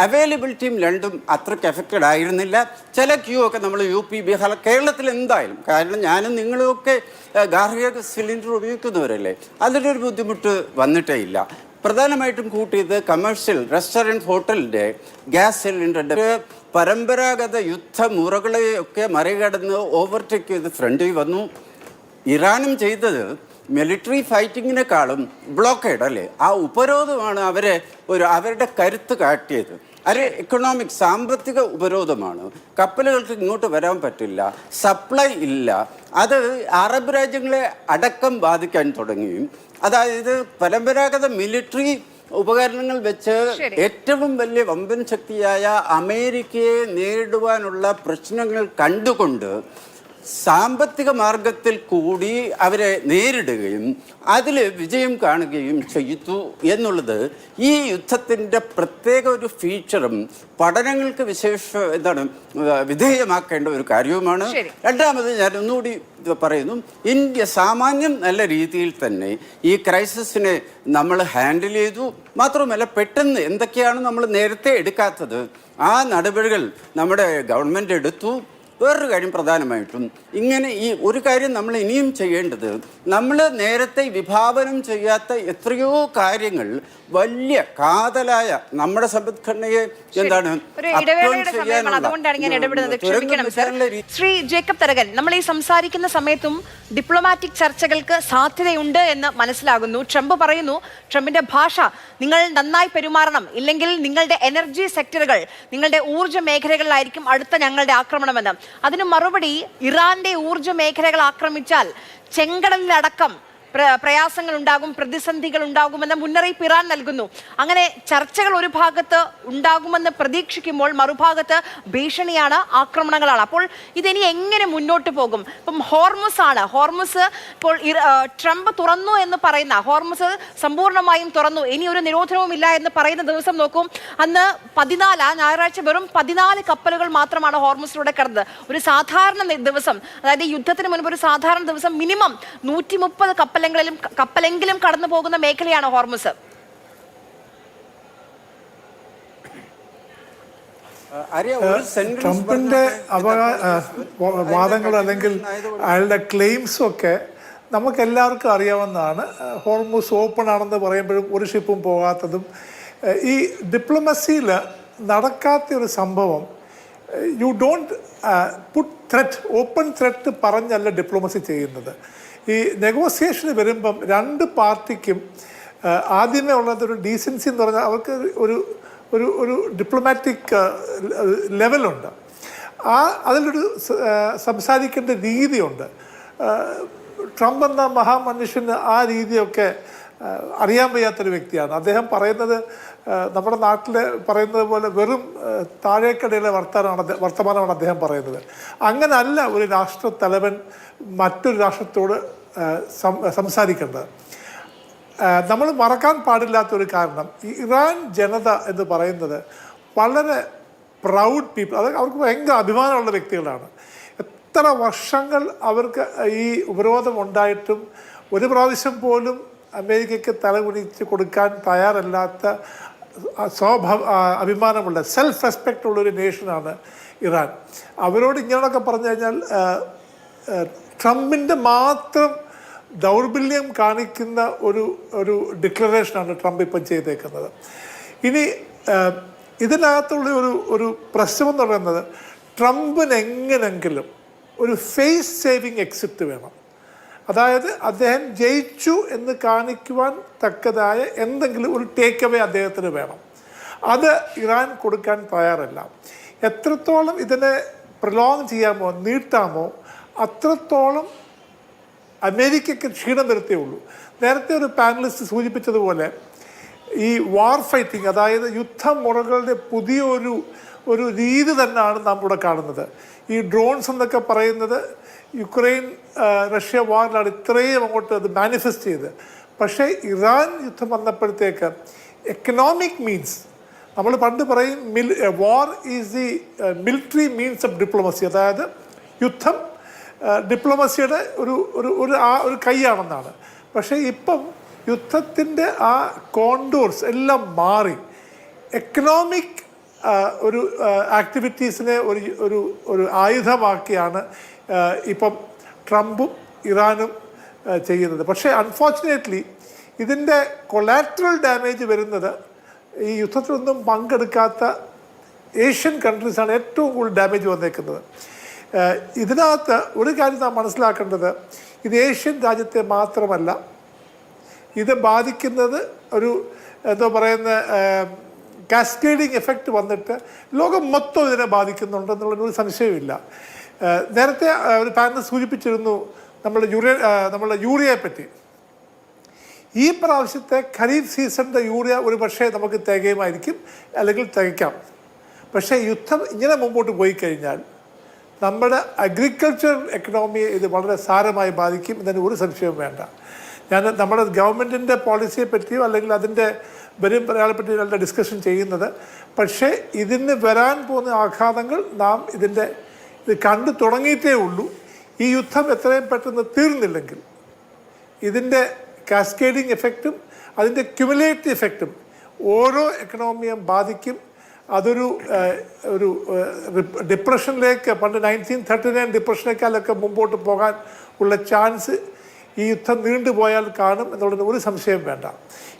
അവൈലബിലിറ്റിയും രണ്ടും അത്രയ്ക്ക് എഫക്റ്റഡ് ആയിരുന്നില്ല. ചില ക്യൂ ഒക്കെ നമ്മൾ UP, ബീഹാർ, കേരളത്തിൽ എന്തായാലും, കാരണം ഞാനും നിങ്ങളുമൊക്കെ ഗാർഹിക സിലിണ്ടർ ഉപയോഗിക്കുന്നവരല്ലേ, അതിൻ്റെ ഒരു ബുദ്ധിമുട്ട് വന്നിട്ടേ ഇല്ല. പ്രധാനമായിട്ടും കൂട്ടിയത് കമേഴ്ഷ്യൽ റെസ്റ്റോറൻറ്റ് ഹോട്ടലിൻ്റെ ഗ്യാസ് സിലിണ്ടറിൻ്റെ പരമ്പരാഗത യുദ്ധമുറകളെയൊക്കെ മറികടന്ന് ഓവർടേക്ക് ചെയ്ത് ഫ്രണ്ടിൽ വന്നു. ഇറാനും ചെയ്തത് മിലിറ്ററി ഫൈറ്റിങ്ങിനെക്കാളും ബ്ലോക്കേഡ് അല്ലേ, ആ ഉപരോധമാണ് അവരുടെ കരുത്ത് കാട്ടിയത്. അത് എക്കണോമിക് സാമ്പത്തിക ഉപരോധമാണ്. കപ്പലുകൾക്ക് ഇങ്ങോട്ട് വരാൻ പറ്റില്ല, സപ്ലൈ ഇല്ല. അത് അറബ് രാജ്യങ്ങളെ അടക്കം ബാധിക്കാൻ തുടങ്ങി. അതായത് പരമ്പരാഗത മിലിറ്ററി ഉപകരണങ്ങൾ വെച്ച് ഏറ്റവും വലിയ വമ്പൻ ശക്തിയായ അമേരിക്കയെ നേരിടുവാനുള്ള പ്രശ്നങ്ങൾ കണ്ടുകൊണ്ട് സാമ്പത്തിക മാർഗത്തിൽ കൂടി അവരെ നേരിടുകയും അതിൽ വിജയം കാണുകയും ചെയ്തു എന്നുള്ളത് ഈ യുദ്ധത്തിൻ്റെ പ്രത്യേക ഒരു ഫീച്ചറും പഠനങ്ങൾക്ക് വിധേയമാക്കേണ്ട ഒരു കാര്യവുമാണ്. രണ്ടാമത് ഞാൻ ഒന്നുകൂടി പറയുന്നു, ഇന്ത്യ സാമാന്യം നല്ല രീതിയിൽ തന്നെ ഈ ക്രൈസിസിനെ നമ്മൾ ഹാൻഡിൽ ചെയ്തു. മാത്രമല്ല പെട്ടെന്ന് എന്തൊക്കെയാണ് നമ്മൾ നേരത്തെ എടുക്കാത്തത് ആ നടപടികൾ നമ്മുടെ ഗവൺമെൻറ് എടുത്തു. വേറൊരു കാര്യം പ്രധാനമായിട്ടും ഈ ഒരു കാര്യം നമ്മൾ ഇനിയും ചെയ്യേണ്ടത്, നമ്മൾ നേരത്തെ വിഭാവനം ചെയ്യാത്ത എത്രയോ കാര്യങ്ങൾ വലിയ കാതലായ നമ്മുടെ സമ്പദ്ഘടനയെ അതുകൊണ്ടാണ് ഞാൻ ഇടപെടുന്നത്. ക്ഷമിക്കണം സർ. ശ്രീ ജേക്കബ് തരകൻ, നമ്മൾ ഈ സംസാരിക്കുന്ന സമയത്തും ഡിപ്ലോമാറ്റിക് ചർച്ചകൾക്ക് സാധ്യതയുണ്ട് എന്ന് മനസ്സിലാകുന്നു. ട്രംപ് പറയുന്നു, ട്രംപിന്റെ ഭാഷ, നിങ്ങൾ നന്നായി പെരുമാറണം, ഇല്ലെങ്കിൽ നിങ്ങളുടെ എനർജി സെക്ടറുകൾ, നിങ്ങളുടെ ഊർജ്ജ മേഖലകളിലായിരിക്കും അടുത്ത ഞങ്ങളുടെ ആക്രമണമെന്ന്. അതിന് മറുപടി, ഇറാന്റെ ഊർജ്ജ മേഖലകൾ ആക്രമിച്ചാൽ ചെങ്കടലിലടക്കം പ്രയാസങ്ങൾ ഉണ്ടാകും, പ്രതിസന്ധികൾ ഉണ്ടാകുമെന്ന മുന്നറിയിപ്പ് ഇറാൻ നൽകുന്നു. അങ്ങനെ ചർച്ചകൾ ഒരു ഭാഗത്ത് ഉണ്ടാകുമെന്ന് പ്രതീക്ഷിക്കുമ്പോൾ മറുഭാഗത്ത് ഭീഷണിയാണ്, ആക്രമണങ്ങളാണ്. അപ്പോൾ ഇതിനി എങ്ങനെ മുന്നോട്ട് പോകും? ഇപ്പം ഹോർമുസ് ഇപ്പോൾ ട്രംപ് തുറന്നു എന്ന് പറയുന്ന, ഹോർമുസ് സമ്പൂർണ്ണമായും തുറന്നു, ഇനി ഒരു നിരോധനവും ഇല്ല എന്ന് പറയുന്ന ദിവസം നോക്കും, അന്ന് 14 ഞായറാഴ്ച വെറും 14 കപ്പലുകൾ മാത്രമാണ് ഹോർമുസിലൂടെ കടന്നത്. ഒരു സാധാരണ ദിവസം, അതായത് യുദ്ധത്തിന് മുൻപ് ഒരു സാധാരണ ദിവസം മിനിമം 130 കപ്പലെങ്കിലും കടന്നു പോകുന്ന മേഖലയാണ് ഹോർമുസ്. ട്രംപിന്റെ വാദങ്ങൾ അല്ലെങ്കിൽ അയാളുടെ ക്ലെയിംസും ഒക്കെ നമുക്ക് എല്ലാവർക്കും അറിയാവുന്നതാണ്. ഹോർമുസ് ഓപ്പൺ ആണെന്ന് പറയുമ്പോഴും ഒരു ഷിപ്പും പോകാത്തതും, ഈ ഡിപ്ലോമസിയിൽ നടക്കാത്ത ഒരു സംഭവം. You don't put threat, open threat പറഞ്ഞല്ല ഡിപ്ലോമസി ചെയ്യുന്നത്. ഈ നെഗോസിയേഷന് വരുമ്പം രണ്ട് പാർട്ടിക്കും ആദ്യമേ ഉള്ളതൊരു ഡീസൻസി എന്ന് പറഞ്ഞാൽ അവർക്ക് ഒരു ഡിപ്ലോമാറ്റിക് ലെവലുണ്ട്. അതിലൊരു സംസാരിക്കേണ്ട രീതിയുണ്ട്. ട്രംപ് എന്ന മഹാമനുഷ്യന് ആ രീതിയൊക്കെ അറിയാൻ വയ്യാത്തൊരു വ്യക്തിയാണ്. അദ്ദേഹം പറയുന്നത് നമ്മുടെ നാട്ടിൽ പറയുന്നത് പോലെ വെറും താഴേക്കടയിലെ വർത്തമാനമാണ് അദ്ദേഹം പറയുന്നത്. അങ്ങനല്ല ഒരു രാഷ്ട്രത്തലവൻ മറ്റൊരു രാഷ്ട്രത്തോട് സംസാരിക്കേണ്ടത്. നമ്മൾ മറക്കാൻ പാടില്ലാത്തൊരു കാരണം, ഈ ഇറാൻ ജനത എന്ന് പറയുന്നത് വളരെ പ്രൗഡ് പീപ്പിൾ, അത് അവർക്ക് ഭയങ്കര അഭിമാനമുള്ള വ്യക്തികളാണ്. ഇത്ര വർഷങ്ങൾ അവർക്ക് ഈ ഉപരോധം ഉണ്ടായിട്ടും ഒരു പ്രാവശ്യം പോലും അമേരിക്കയ്ക്ക് തലകുനിച്ച് കൊടുക്കാൻ തയ്യാറല്ലാത്ത അഭിമാനമുള്ള സെൽഫ് റെസ്പെക്റ്റ് ഉള്ളൊരു നേഷനാണ് ഇറാൻ. അവരോട് ഇങ്ങനെയൊക്കെ പറഞ്ഞു കഴിഞ്ഞാൽ ട്രംപിൻ്റെ മാത്രം ദൗർബല്യം കാണിക്കുന്ന ഒരു ഡിക്ലറേഷനാണ് ട്രംപ് ഇപ്പം ചെയ്തേക്കുന്നത്. ഇനി ഇതിനകത്തുള്ള ഒരു പ്രശ്നമെന്ന് പറയുന്നത് ട്രംപിന് എങ്ങനെങ്കിലും ഒരു ഫേസ് സേവിങ് എക്സിറ്റ് വേണം. അതായത് അദ്ദേഹം ജയിച്ചു എന്ന് കാണിക്കുവാൻ തക്കതായ എന്തെങ്കിലും ഒരു ടേക്ക് അവേ അദ്ദേഹത്തിന് വേണം. അത് ഇറാൻ കൊടുക്കാൻ തയ്യാറല്ല. എത്രത്തോളം ഇതിനെ പ്രൊലോങ് ചെയ്യാമോ, നീട്ടാമോ, അത്രത്തോളം അമേരിക്കയ്ക്ക് ക്ഷീണം വരുത്തേ ഉള്ളൂ. നേരത്തെ ഒരു പാനലിസ്റ്റ് സൂചിപ്പിച്ചതുപോലെ ഈ വാർ ഫൈറ്റിംഗ്, അതായത് യുദ്ധമുറകളുടെ പുതിയൊരു രീതി തന്നെയാണ് നാം ഇവിടെ കാണുന്നത്. ഈ ഡ്രോൺസ് എന്നൊക്കെ പറയുന്നത് യുക്രൈൻ റഷ്യ വാറിലാണ് ഇത്രയും അങ്ങോട്ട് അത് മാനിഫെസ്റ്റ് ചെയ്ത്. പക്ഷേ ഇറാൻ യുദ്ധം വന്നപ്പോഴത്തേക്ക് എക്കണോമിക് മീൻസ്, നമ്മൾ പണ്ട് പറയും വാർ is the military means of diplomacy, അതായത് യുദ്ധം ഡിപ്ലോമസിയുടെ ഒരു കൈയാണെന്നാണ്. പക്ഷേ ഇപ്പം യുദ്ധത്തിൻ്റെ ആ കോണ്ടൂർസ് എല്ലാം മാറി എക്കണോമിക് ഒരു ആക്ടിവിറ്റീസിനെ ഒരു ആയുധമാക്കിയാണ് ഇപ്പം ട്രംപും ഇറാനും ചെയ്യുന്നത്. പക്ഷേ അൺഫോർച്ചുനേറ്റ്ലി ഇതിൻ്റെ കൊളാറ്ററൽ ഡാമേജ് വരുന്നത് ഈ യുദ്ധത്തിലൊന്നും പങ്കെടുക്കാത്ത ഏഷ്യൻ കൺട്രീസാണ് ഏറ്റവും കൂടുതൽ ഡാമേജ് വന്നേക്കുന്നത്. ഇതിനകത്ത് ഒരു കാര്യം നാം മനസ്സിലാക്കേണ്ടത്, ഇത് ഏഷ്യൻ രാജ്യത്തെ മാത്രമല്ല, ഇത് ബാധിക്കുന്നത് എന്താ പറയുന്ന കാസ്കേഡിങ് എഫക്റ്റ് വന്നിട്ട് ലോകം മൊത്തം ഇതിനെ ബാധിക്കുന്നുണ്ടെന്നുള്ളൊരു സംശയമില്ല. നേരത്തെ ഒരു പാനൽ സൂചിപ്പിച്ചിരുന്നു നമ്മളുടെ യൂറിയയെ പറ്റി. ഈ പ്രാവശ്യത്തെ ഖരീഫ് സീസണിൻ്റെ യൂറിയ ഒരു പക്ഷേ നമുക്ക് തികയുമായിരിക്കും, അല്ലെങ്കിൽ തികയ്ക്കാം. പക്ഷേ യുദ്ധം ഇങ്ങനെ മുമ്പോട്ട് പോയി കഴിഞ്ഞാൽ നമ്മുടെ അഗ്രികൾച്ചറൽ എക്കണോമിയെ ഇത് വളരെ സാരമായി ബാധിക്കും എന്നതിന് ഒരു സംശയവും വേണ്ട. ഞാൻ നമ്മുടെ ഗവൺമെൻറ്റിൻ്റെ പോളിസിയെ പറ്റിയോ അല്ലെങ്കിൽ അതിൻ്റെ വരും പറയാളെ പറ്റി നല്ല ഡിസ്കഷൻ ചെയ്യുന്നത്. പക്ഷേ ഇതിന് വരാൻ പോകുന്ന ആഘാതങ്ങൾ നാം ഇത് കണ്ടു തുടങ്ങിയിട്ടേ ഉള്ളൂ. ഈ യുദ്ധം എത്രയും പെട്ടെന്ന് തീർന്നില്ലെങ്കിൽ ഇതിൻ്റെ കാസ്കേഡിങ് എഫക്റ്റും അതിൻ്റെ ക്യുമുലേറ്റീവ് എഫക്റ്റും ഓരോ എക്കണോമിയും ബാധിക്കും. അതൊരു ഡിപ്രഷനിലേക്ക്, പണ്ട് 1939 ഡിപ്രഷനേക്കാളൊക്കെ മുമ്പോട്ട് പോകാൻ ഉള്ള ചാൻസ് ഈ യുദ്ധം നീണ്ടുപോയാൽ കാണും എന്നുള്ളത് ഒരു സംശയം വേണ്ട.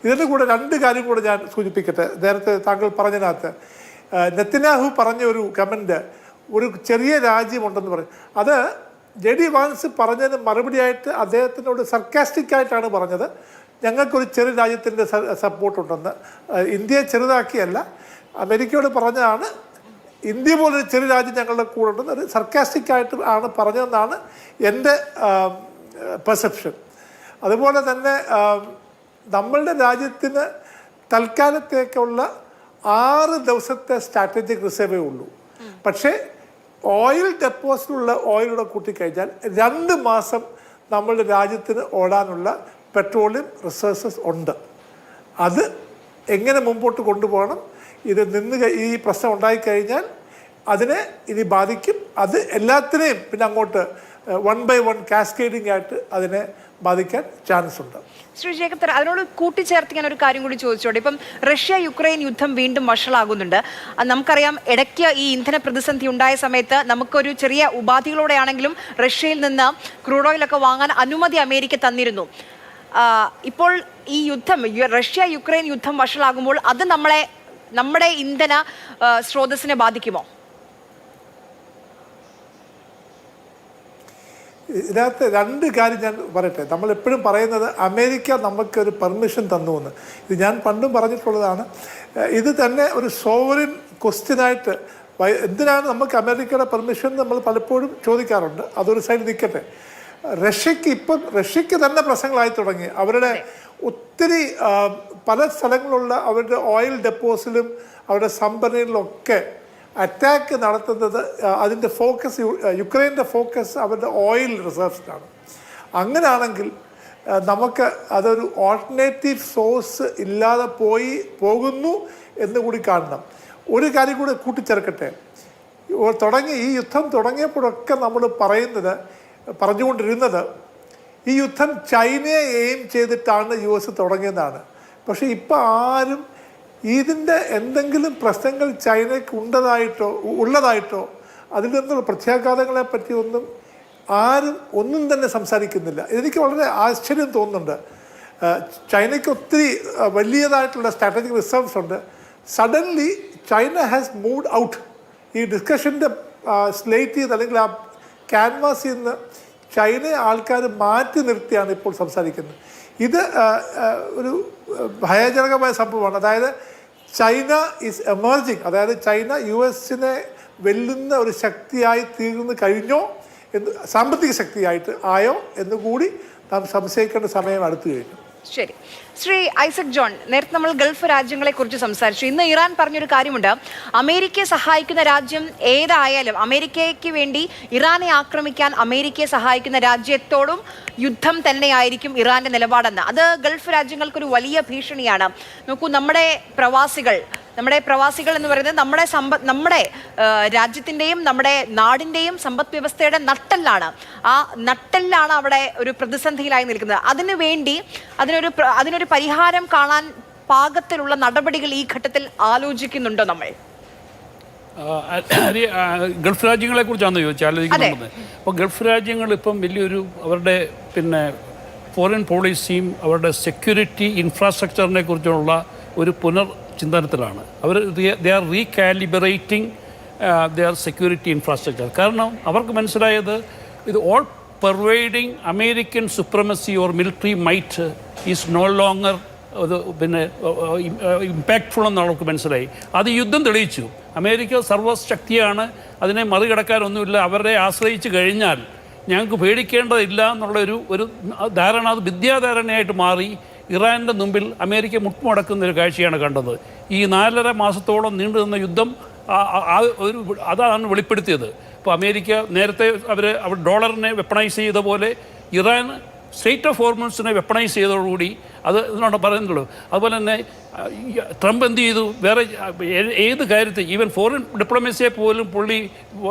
ഇതിൻ്റെ കൂടെ രണ്ട് കാര്യം കൂടെ ഞാൻ സൂചിപ്പിക്കട്ടെ. നേരത്തെ താങ്കൾ പറഞ്ഞതിനകത്ത് നെത്തന്യാഹു പറഞ്ഞ ഒരു കമൻറ്റ്, ഒരു ചെറിയ രാജ്യമുണ്ടെന്ന് പറയും. അത് JD വാൻസ് പറഞ്ഞതിന് മറുപടിയായിട്ട് അദ്ദേഹത്തിനോട് സർക്കാസ്റ്റിക്കായിട്ടാണ് പറഞ്ഞത്, ഞങ്ങൾക്കൊരു ചെറിയ രാജ്യത്തിൻ്റെ സപ്പോർട്ടുണ്ടെന്ന്. ഇന്ത്യയെ ചെറുതാക്കിയല്ല, അമേരിക്കയോട് പറഞ്ഞതാണ് ഇന്ത്യ പോലൊരു ചെറിയ രാജ്യം ഞങ്ങളുടെ കൂടെ ഉണ്ടെന്ന് ഒരു സർക്കാസ്റ്റിക്കായിട്ട് ആണ് പറഞ്ഞതെന്നാണ് എൻ്റെ പെർസെപ്ഷൻ. അതുപോലെ തന്നെ നമ്മളുടെ രാജ്യത്തിന് തൽക്കാലത്തേക്കുള്ള 6 ദിവസത്തെ സ്ട്രാറ്റജിക് റിസർവേ ഉള്ളൂ. പക്ഷേ ഓയിൽ ഡെപ്പോസിറ്റുള്ള ഓയിലൂടെ കൂട്ടിക്കഴിഞ്ഞാൽ 2 മാസം നമ്മളുടെ രാജ്യത്തിന് ഓടാനുള്ള പെട്രോളിയം റിസോഴ്സസ് ഉണ്ട്. അത് എങ്ങനെ മുമ്പോട്ട് കൊണ്ടുപോകണം, ഇത് ഈ പ്രശ്നം ഉണ്ടായിക്കഴിഞ്ഞാൽ അതിനെ ഇനി ബാധിക്കും. അത് എല്ലാത്തിനെയും പിന്നെ അങ്ങോട്ട് 1 by 1 കാസ്കേഡിംഗ് ആയിട്ട് അതിനെ ബാധിക്കാൻ ചാൻസ് ഉണ്ട്. ശ്രീ ജേക്കബ് തർ, അതിനോട് കൂട്ടിച്ചേർത്ത് ഞാൻ ഒരു കാര്യം കൂടി ചോദിച്ചോട്ടെ. ഇപ്പം റഷ്യ യുക്രൈൻ യുദ്ധം വീണ്ടും വഷളാകുന്നുണ്ട്. നമുക്കറിയാം, ഇടയ്ക്ക് ഈ ഇന്ധന പ്രതിസന്ധി ഉണ്ടായ സമയത്ത് നമുക്കൊരു ചെറിയ ഉപാധികളോടെയാണെങ്കിലും റഷ്യയിൽ നിന്ന് ക്രൂഡ് ഓയിലൊക്കെ വാങ്ങാൻ അനുമതി അമേരിക്ക തന്നിരുന്നു. ഇപ്പോൾ ഈ യുദ്ധം, റഷ്യ യുക്രൈൻ യുദ്ധം വഷളാകുമ്പോൾ അത് നമ്മുടെ ഇന്ധന സ്രോതസ്സിനെ ബാധിക്കുമോ? ഇതിനകത്ത് 2 കാര്യം ഞാൻ പറയട്ടെ. നമ്മളെപ്പോഴും പറയുന്നത് അമേരിക്ക നമുക്കൊരു പെർമിഷൻ തന്നു എന്ന്. ഇത് ഞാൻ പണ്ടും പറഞ്ഞിട്ടുള്ളതാണ്. ഇത് തന്നെ ഒരു സോവറിൻ ക്വസ്റ്റ്യനായിട്ട് എന്തിനാണ് നമുക്ക് അമേരിക്കയുടെ പെർമിഷൻ നമ്മൾ പലപ്പോഴും ചോദിക്കാറുണ്ട്. അതൊരു സൈഡ് നിൽക്കട്ടെ. റഷ്യക്ക് തന്നെ പ്രശ്നങ്ങളായി തുടങ്ങി. അവരുടെ ഒത്തിരി പല സ്ഥലങ്ങളുള്ള അവരുടെ ഓയിൽ ഡെപ്പോസിലും അവരുടെ സംഭരണികളിലൊക്കെ അറ്റാക്ക് നടത്തുന്നത്, അതിൻ്റെ ഫോക്കസ്, യുക്രൈൻ്റെ ഫോക്കസ് അവരുടെ ഓയിൽ റിസർവ്സിലാണ്. അങ്ങനെയാണെങ്കിൽ നമുക്ക് അതൊരു ഓൾട്ടർനേറ്റീവ് സോഴ്സ് ഇല്ലാതെ പോകുന്നു എന്ന് കൂടി കാണണം. ഒരു കാര്യം കൂടെ കൂട്ടിച്ചേർക്കട്ടെ. ഈ യുദ്ധം തുടങ്ങിയപ്പോഴൊക്കെ നമ്മൾ പറഞ്ഞുകൊണ്ടിരുന്നത് ഈ യുദ്ധം ചൈനയെ എയിം ചെയ്തിട്ടാണ് US തുടങ്ങിയതാണ്. പക്ഷേ ഇപ്പം ആരും ഇതിൻ്റെ എന്തെങ്കിലും പ്രശ്നങ്ങൾ ചൈനയ്ക്ക് ഉള്ളതായിട്ടോ അതിൽ നിന്നുള്ള പ്രത്യാഘാതങ്ങളെ പറ്റി ഒന്നും തന്നെ സംസാരിക്കുന്നില്ല. എനിക്ക് വളരെ ആശ്ചര്യം തോന്നുന്നുണ്ട്. ചൈനയ്ക്ക് ഒത്തിരി വലിയതായിട്ടുള്ള സ്ട്രാറ്റജിക് റിസർവ്സ് ഉണ്ട്. Suddenly China has moved out. ഈ ഡിസ്കഷൻ്റെ സ്ലേറ്റ് ചെയ്ത് അല്ലെങ്കിൽ ആ ക്യാൻവാസിൽ നിന്ന് ചൈനയെ ആൾക്കാർ മാറ്റി നിർത്തിയാണ് ഇപ്പോൾ സംസാരിക്കുന്നത്. ഇത് ഒരു ഭയജനകമായ സംഭവമാണ്. അതായത് ചൈന ഈസ് എമർജിങ്, അതായത് ചൈന US-നെ വെല്ലുന്ന ഒരു ശക്തിയായി തീർന്നു കഴിഞ്ഞോ സാമ്പത്തിക ശക്തിയായിട്ട് ആയോ എന്നുകൂടി നാം സംശയിക്കേണ്ട സമയം അടുത്തു കഴിഞ്ഞു. ശരി, ശ്രീ ഐസക് ജോൺ, നേരത്തെ നമ്മൾ ഗൾഫ് രാജ്യങ്ങളെ കുറിച്ച് സംസാരിച്ചു. ഇന്ന് ഇറാൻ പറഞ്ഞൊരു കാര്യമുണ്ട്, അമേരിക്കയെ സഹായിക്കുന്ന രാജ്യം ഏതായാലും അമേരിക്കയ്ക്ക് വേണ്ടി ഇറാനെ ആക്രമിക്കാൻ അമേരിക്കയെ സഹായിക്കുന്ന രാജ്യത്തോടും യുദ്ധം തന്നെയായിരിക്കും ഇറാന്റെ നിലപാടെന്ന്. അത് ഗൾഫ് രാജ്യങ്ങൾക്കൊരു വലിയ ഭീഷണിയാണ്. നോക്കൂ, നമ്മുടെ പ്രവാസികൾ എന്ന് പറയുന്നത് നമ്മുടെ രാജ്യത്തിൻ്റെയും നമ്മുടെ നാടിൻ്റെയും സമ്പദ് വ്യവസ്ഥയുടെ നട്ടെല്ലാണ്. ആ നട്ടെല്ലാണ് അവിടെ ഒരു പ്രതിസന്ധിയിലായി നിൽക്കുന്നത്. അതിനൊരു പരിഹാരം കാണാൻ പാകത്തിലുള്ള നടപടികൾ ഈ ഘട്ടത്തിൽ ആലോചിക്കുന്നുണ്ടോ നമ്മൾ? ഗൾഫ് രാജ്യങ്ങളെ കുറിച്ചാണ് ആലോചിക്കുന്നത്. അപ്പോൾ ഗൾഫ് രാജ്യങ്ങൾ ഇപ്പം വലിയൊരു അവരുടെ ഫോറിൻ പോളിസിയും അവരുടെ സെക്യൂരിറ്റി ഇൻഫ്രാസ്ട്രക്ചറിനെ കുറിച്ചുള്ള ഒരു ചിന്തനത്തിലാണ്. They are recalibrating their security infrastructure. കാരണം അവർക്ക് മനസ്സിലായത് ഇത് all pervading American supremacy or military might is no longer impactful എന്ന് അവർക്ക് മനസ്സിലായി. അത് യുദ്ധം തെളിയിച്ചു. അമേരിക്ക സർവശക്തിയാണ്, അതിനെ മറികടക്കാനൊന്നുമില്ല. അവരെ ആശ്രയിച്ച് കഴിഞ്ഞാൽ ഞങ്ങൾക്ക് പേടിക്കേണ്ടതില്ല എന്നുള്ള ഒരു ധാരണ, അത് വിദ്യാധാരണയായിട്ട് മാറി ഇറാൻ്റെ മുമ്പിൽ അമേരിക്ക മുട്ടുമടക്കുന്ന ഒരു കാഴ്ചയാണ് കണ്ടത്. ഈ 4.5 മാസത്തോളം നീണ്ടു നിന്ന യുദ്ധം അതാണ് വെളിപ്പെടുത്തിയത്. ഇപ്പോൾ അമേരിക്ക നേരത്തെ അവർ ഡോളറിനെ വെപ്പണൈസ് ചെയ്ത പോലെ ഇറാൻ സ്റ്റേറ്റ് ഓഫ് ഹോർമോൺസിനെ വെപ്പണൈസ് ചെയ്തതോടുകൂടി അത് ഇതിനോട് പറയുന്നുള്ളൂ. അതുപോലെ തന്നെ ട്രംപ് എന്ത് ചെയ്തു, വേറെ ഏത് കാര്യത്തിൽ ഈവൻ ഫോറിൻ ഡിപ്ലോമസിയെ പോലും പുള്ളി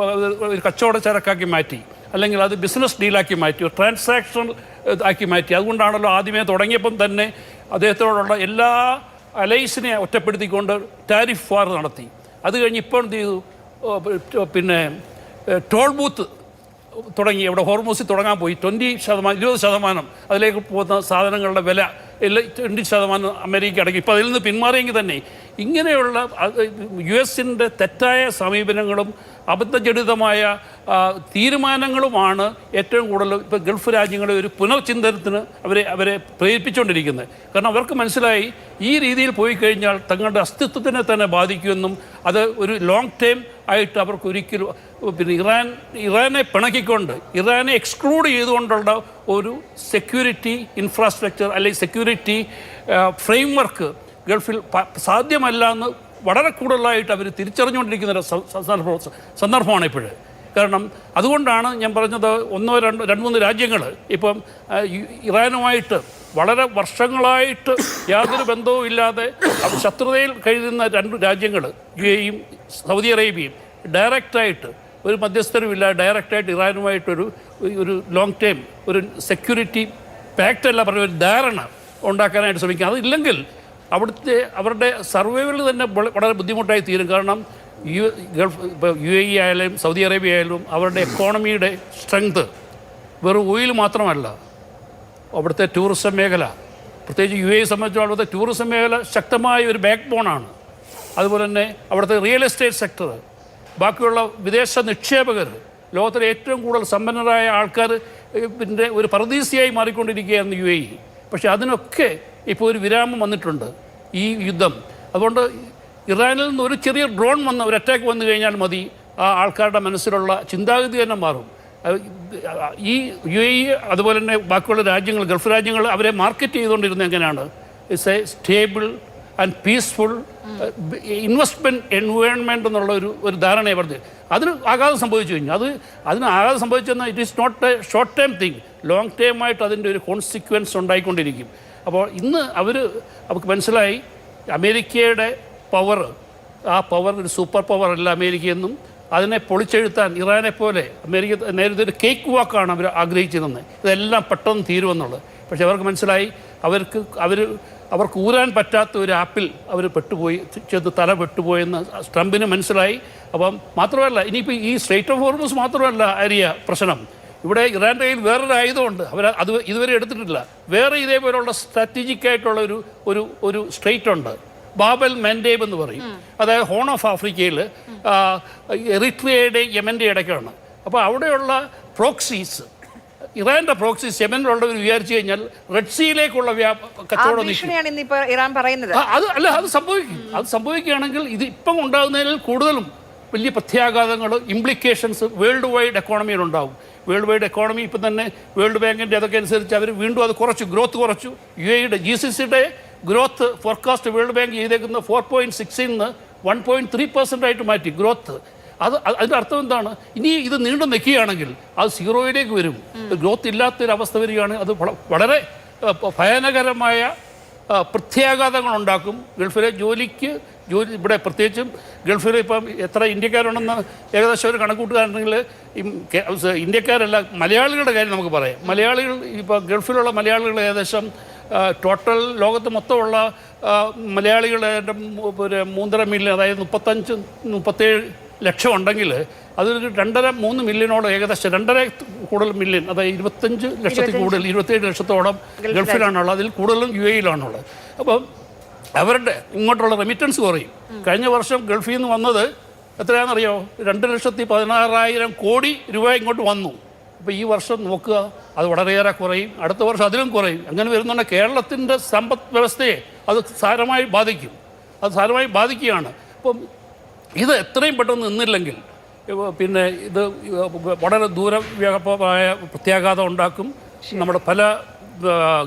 ഒരു കച്ചവട ചരക്കാക്കി മാറ്റി, അല്ലെങ്കിൽ അത് ബിസിനസ് ഡീലാക്കി മാറ്റി, ഒരു ട്രാൻസാക്ഷണൽ ആക്കി മാറ്റി. അതുകൊണ്ടാണല്ലോ ആദ്യമേ തുടങ്ങിയപ്പം തന്നെ അദ്ദേഹത്തോടുള്ള എല്ലാ അലൈസിനെ ഒറ്റപ്പെടുത്തിക്കൊണ്ട് ടാരിഫ് വാർ നടത്തി. അത് കഴിഞ്ഞ് ഇപ്പോൾ എന്ത് ചെയ്തു, ടോൾ ബൂത്ത് തുടങ്ങി. ഇവിടെ ഹോർമോസിൽ തുടങ്ങാൻ പോയി 20% അതിലേക്ക് പോകുന്ന സാധനങ്ങളുടെ വില 20% അമേരിക്ക അടക്കി. ഇപ്പോൾ അതിൽ നിന്ന് പിന്മാറിയെങ്കിൽ തന്നെ ഇങ്ങനെയുള്ള US-ൻ്റെ തെറ്റായ സമീപനങ്ങളും അബദ്ധജടിതമായ തീരുമാനങ്ങളുമാണ് ഏറ്റവും കൂടുതൽ ഇപ്പോൾ ഗൾഫ് രാജ്യങ്ങളെ ഒരു പുനർചിന്തനത്തിന് അവരെ പ്രേരിപ്പിച്ചുകൊണ്ടിരിക്കുന്നത്. കാരണം അവർക്ക് മനസ്സിലായി ഈ രീതിയിൽ പോയി കഴിഞ്ഞാൽ തങ്ങളുടെ അസ്തിത്വത്തിനെ തന്നെ ബാധിക്കുമെന്നും അത് ഒരു ലോങ് ടേം ആയിട്ട് അവർക്ക് ഒരിക്കലും ഇറാനെ പിണക്കിക്കൊണ്ട് ഇറാനെ എക്സ്ക്ലൂഡ് ചെയ്തുകൊണ്ടുള്ള ഒരു സെക്യൂരിറ്റി ഇൻഫ്രാസ്ട്രക്ചർ അല്ലെങ്കിൽ സെക്യൂരിറ്റി ഫ്രെയിംവർക്ക് ഗൾഫിൽ സാധ്യമല്ല എന്ന് വളരെ കൂടുതലായിട്ട് അവർ തിരിച്ചറിഞ്ഞുകൊണ്ടിരിക്കുന്ന ഒരു സന്ദർഭമാണ് ഇപ്പോഴ്. കാരണം അതുകൊണ്ടാണ് ഞാൻ പറഞ്ഞത് 1-2-3 രാജ്യങ്ങൾ ഇപ്പം ഇറാനുമായിട്ട് വളരെ വർഷങ്ങളായിട്ട് യാതൊരു ബന്ധവും ഇല്ലാതെ ശത്രുതയിൽ കഴിയുന്ന 2 രാജ്യങ്ങൾ UAE-യും സൗദി അറേബ്യയും ഡയറക്റ്റായിട്ട് ഒരു മധ്യസ്ഥരുമില്ല, ഡയറക്റ്റായിട്ട് ഇറാനുമായിട്ടൊരു ലോങ് ടേം ഒരു സെക്യൂരിറ്റി പാക്റ്റല്ല പറഞ്ഞ ഒരു ധാരണ ഉണ്ടാക്കാനായിട്ട് ശ്രമിക്കുക. അതില്ലെങ്കിൽ അവരുടെ സർവൈവൽ തന്നെ വളരെ ബുദ്ധിമുട്ടായി തീരും. കാരണം UAE ആയാലും സൗദി അറേബ്യ ആയാലും അവരുടെ എക്കോണമിയുടെ സ്ട്രെങ്ത് വെറും ഓയിൽ മാത്രമല്ല, അവിടുത്തെ ടൂറിസം മേഖല, പ്രത്യേകിച്ച് UAE സംബന്ധിച്ച് അവിടുത്തെ ടൂറിസം മേഖല ശക്തമായ ഒരു ബാക്ക് ബോണാണ്. അതുപോലെ തന്നെ അവിടുത്തെ റിയൽ എസ്റ്റേറ്റ് സെക്ടർ, ബാക്കിയുള്ള വിദേശ നിക്ഷേപകർ, ലോകത്തിലെ ഏറ്റവും കൂടുതൽ സമ്പന്നരായ ആൾക്കാർ ഒരു പരദീസിയായി മാറിക്കൊണ്ടിരിക്കുകയാണ് UAE. പക്ഷേ അതിനൊക്കെ ഇപ്പോൾ ഒരു വിരാമം വന്നിട്ടുണ്ട് ഈ യുദ്ധം. അതുകൊണ്ട് ഇറാനിൽ നിന്ന് ഒരു ചെറിയ ഡ്രോൺ ഒരു അറ്റാക്ക് വന്നു കഴിഞ്ഞാൽ മതി, ആ ആൾക്കാരുടെ മനസ്സിലുള്ള ചിന്താഗതി തന്നെ മാറും. ഈ UAE അതുപോലെ തന്നെ ബാക്കിയുള്ള രാജ്യങ്ങൾ, ഗൾഫ് രാജ്യങ്ങൾ അവരെ മാർക്കറ്റ് ചെയ്തുകൊണ്ടിരുന്നത് എങ്ങനെയാണ്? It's A stable and peaceful investment environment എന്നുള്ള ഒരു ധാരണയെ പറഞ്ഞ് അതിന് ആഘാതം സംഭവിച്ചു കഴിഞ്ഞു. അതിന് ആഘാതം സംഭവിച്ചെന്നാൽ it is not a short time thing, long ടൈമായിട്ട് അതിൻ്റെ ഒരു കോൺസിക്വൻസ് ഉണ്ടായിക്കൊണ്ടിരിക്കും. അപ്പോൾ ഇന്ന് അവർക്ക് മനസ്സിലായി അമേരിക്കയുടെ പവർ, ആ പവർ ഒരു സൂപ്പർ പവർ അല്ല അമേരിക്കയെന്നും അതിനെ പൊളിച്ചെഴുത്താൻ ഇറാനെ പോലെ അമേരിക്ക നേരത്തെ ഒരു കേക്ക് വാക്കാണ് അവർ ആഗ്രഹിച്ചിരുന്നത്, ഇതെല്ലാം പെട്ടെന്ന് തീരുമെന്നുള്ളത്. പക്ഷെ അവർക്ക് മനസ്സിലായി അവർക്ക് ഊരാൻ പറ്റാത്ത ഒരു ആപ്പിൽ അവർ പെട്ടുപോയി, തല പെട്ടുപോയെന്ന് ട്രംപിന് മനസ്സിലായി. അപ്പം മാത്രമല്ല, ഇനിയിപ്പോൾ ഈ സ്ട്രെയിറ്റ് ഓഫ് ഹോർമസ് മാത്രമല്ല പ്രശ്നം. ഇവിടെ ഇറാൻ്റെ കയ്യിൽ വേറൊരു ആയുധമുണ്ട്, അത് ഇതുവരെ എടുത്തിട്ടില്ല. വേറെ ഇതേപോലുള്ള സ്ട്രാറ്റജിക് ആയിട്ടുള്ള ഒരു സ്ട്രെയിറ്റ് ഉണ്ട്, ബാബൽ മെൻഡേബ് എന്ന് പറയും. അതായത് ഹോൺ ഓഫ് ആഫ്രിക്കയിൽ എറിട്രിയയുടെ യമൻ്റെ ഇടയ്ക്കാണ്. അപ്പോൾ അവിടെയുള്ള പ്രോക്സീസ്, ഇറാന്റെ പ്രോക്സീസ് യമനിലുള്ളവർ വിചാരിച്ചു കഴിഞ്ഞാൽ റെഡ് സീയിലേക്കുള്ള കച്ചവടം ഇറാൻ പറയുന്നത് അത് സംഭവിക്കുകയാണെങ്കിൽ ഇത് ഇപ്പം ഉണ്ടാകുന്നതിൽ കൂടുതലും വലിയ പ്രത്യാഘാതങ്ങൾ, ഇംപ്ലിക്കേഷൻസ് വേൾഡ് വൈഡ് എക്കോണമിയിലുണ്ടാവും. വേൾഡ് വൈഡ് എക്കോണമി ഇപ്പം തന്നെ വേൾഡ് ബാങ്കിൻ്റെ അതൊക്കെ അനുസരിച്ച് അവർ വീണ്ടും അത് ഗ്രോത്ത് കുറച്ചു. UAE GCCയുടെ ഗ്രോത്ത് ഫോർകാസ്റ്റ് വേൾഡ് ബാങ്ക് ചെയ്തേക്കുന്ന 4.6 നിന്ന് 1.3% ആയിട്ട് മാറ്റി ഗ്രോത്ത്. അതിൻ്റെ അർത്ഥം എന്താണ്? ഇനി ഇത് നീണ്ടു നിൽക്കുകയാണെങ്കിൽ അത് 0യിലേക്ക് വരും. ഗ്രോത്ത് ഇല്ലാത്തൊരവസ്ഥ വരികയാണെങ്കിൽ അത് വളരെ ഭയാനകരമായ പ്രത്യാഘാതങ്ങൾ ഉണ്ടാക്കും. ഗൾഫിലെ ജോലി ഇവിടെ പ്രത്യേകിച്ചും ഗൾഫിൽ ഇപ്പം എത്ര ഇന്ത്യക്കാരുണ്ടെന്ന് ഏകദേശം ഒരു കണക്കൂട്ടുകാരുണ്ടെങ്കിൽ ഇന്ത്യക്കാരല്ല, മലയാളികളുടെ കാര്യം നമുക്ക് പറയാം. മലയാളികൾ ഇപ്പോൾ ഗൾഫിലുള്ള മലയാളികൾ ഏകദേശം ടോട്ടൽ ലോകത്ത് മൊത്തമുള്ള മലയാളികളുടെ 3.5 മില്യൺ, അതായത് 35-37 ലക്ഷം ഉണ്ടെങ്കിൽ അതൊരു 2.5-3 മില്യണോളം, ഏകദേശം 2.5 മില്യൺ, അതായത് 25 ലക്ഷത്തിൽ കൂടുതൽ, 27 ലക്ഷത്തോളം ഗൾഫിലാണുള്ളത്. അതിൽ കൂടുതലും UAE-യിലാണുള്ളത്. അപ്പം അവരുടെ ഇങ്ങോട്ടുള്ള റെമിറ്റൻസ് കുറയും. കഴിഞ്ഞ വർഷം ഗൾഫിൽ നിന്ന് വന്നത് എത്രയാണെന്നറിയോ? 2,16,000 കോടി രൂപ ഇങ്ങോട്ട് വന്നു. അപ്പോൾ ഈ വർഷം നോക്കുക, അത് വളരെയേറെ കുറയും. അടുത്ത വർഷം അതിലും കുറയും. അങ്ങനെ വരുന്നുണ്ടെങ്കിൽ കേരളത്തിൻ്റെ സമ്പദ് വ്യവസ്ഥയെ അത് സാരമായി ബാധിക്കും. അത് സാരമായി ബാധിക്കുകയാണ്. അപ്പം ഇത് എത്രയും പെട്ടെന്ന് നിന്നില്ലെങ്കിൽ പിന്നെ ഇത് വളരെ ദൂരവ്യാപകമായ പ്രത്യാഘാതം ഉണ്ടാക്കും. നമ്മുടെ പല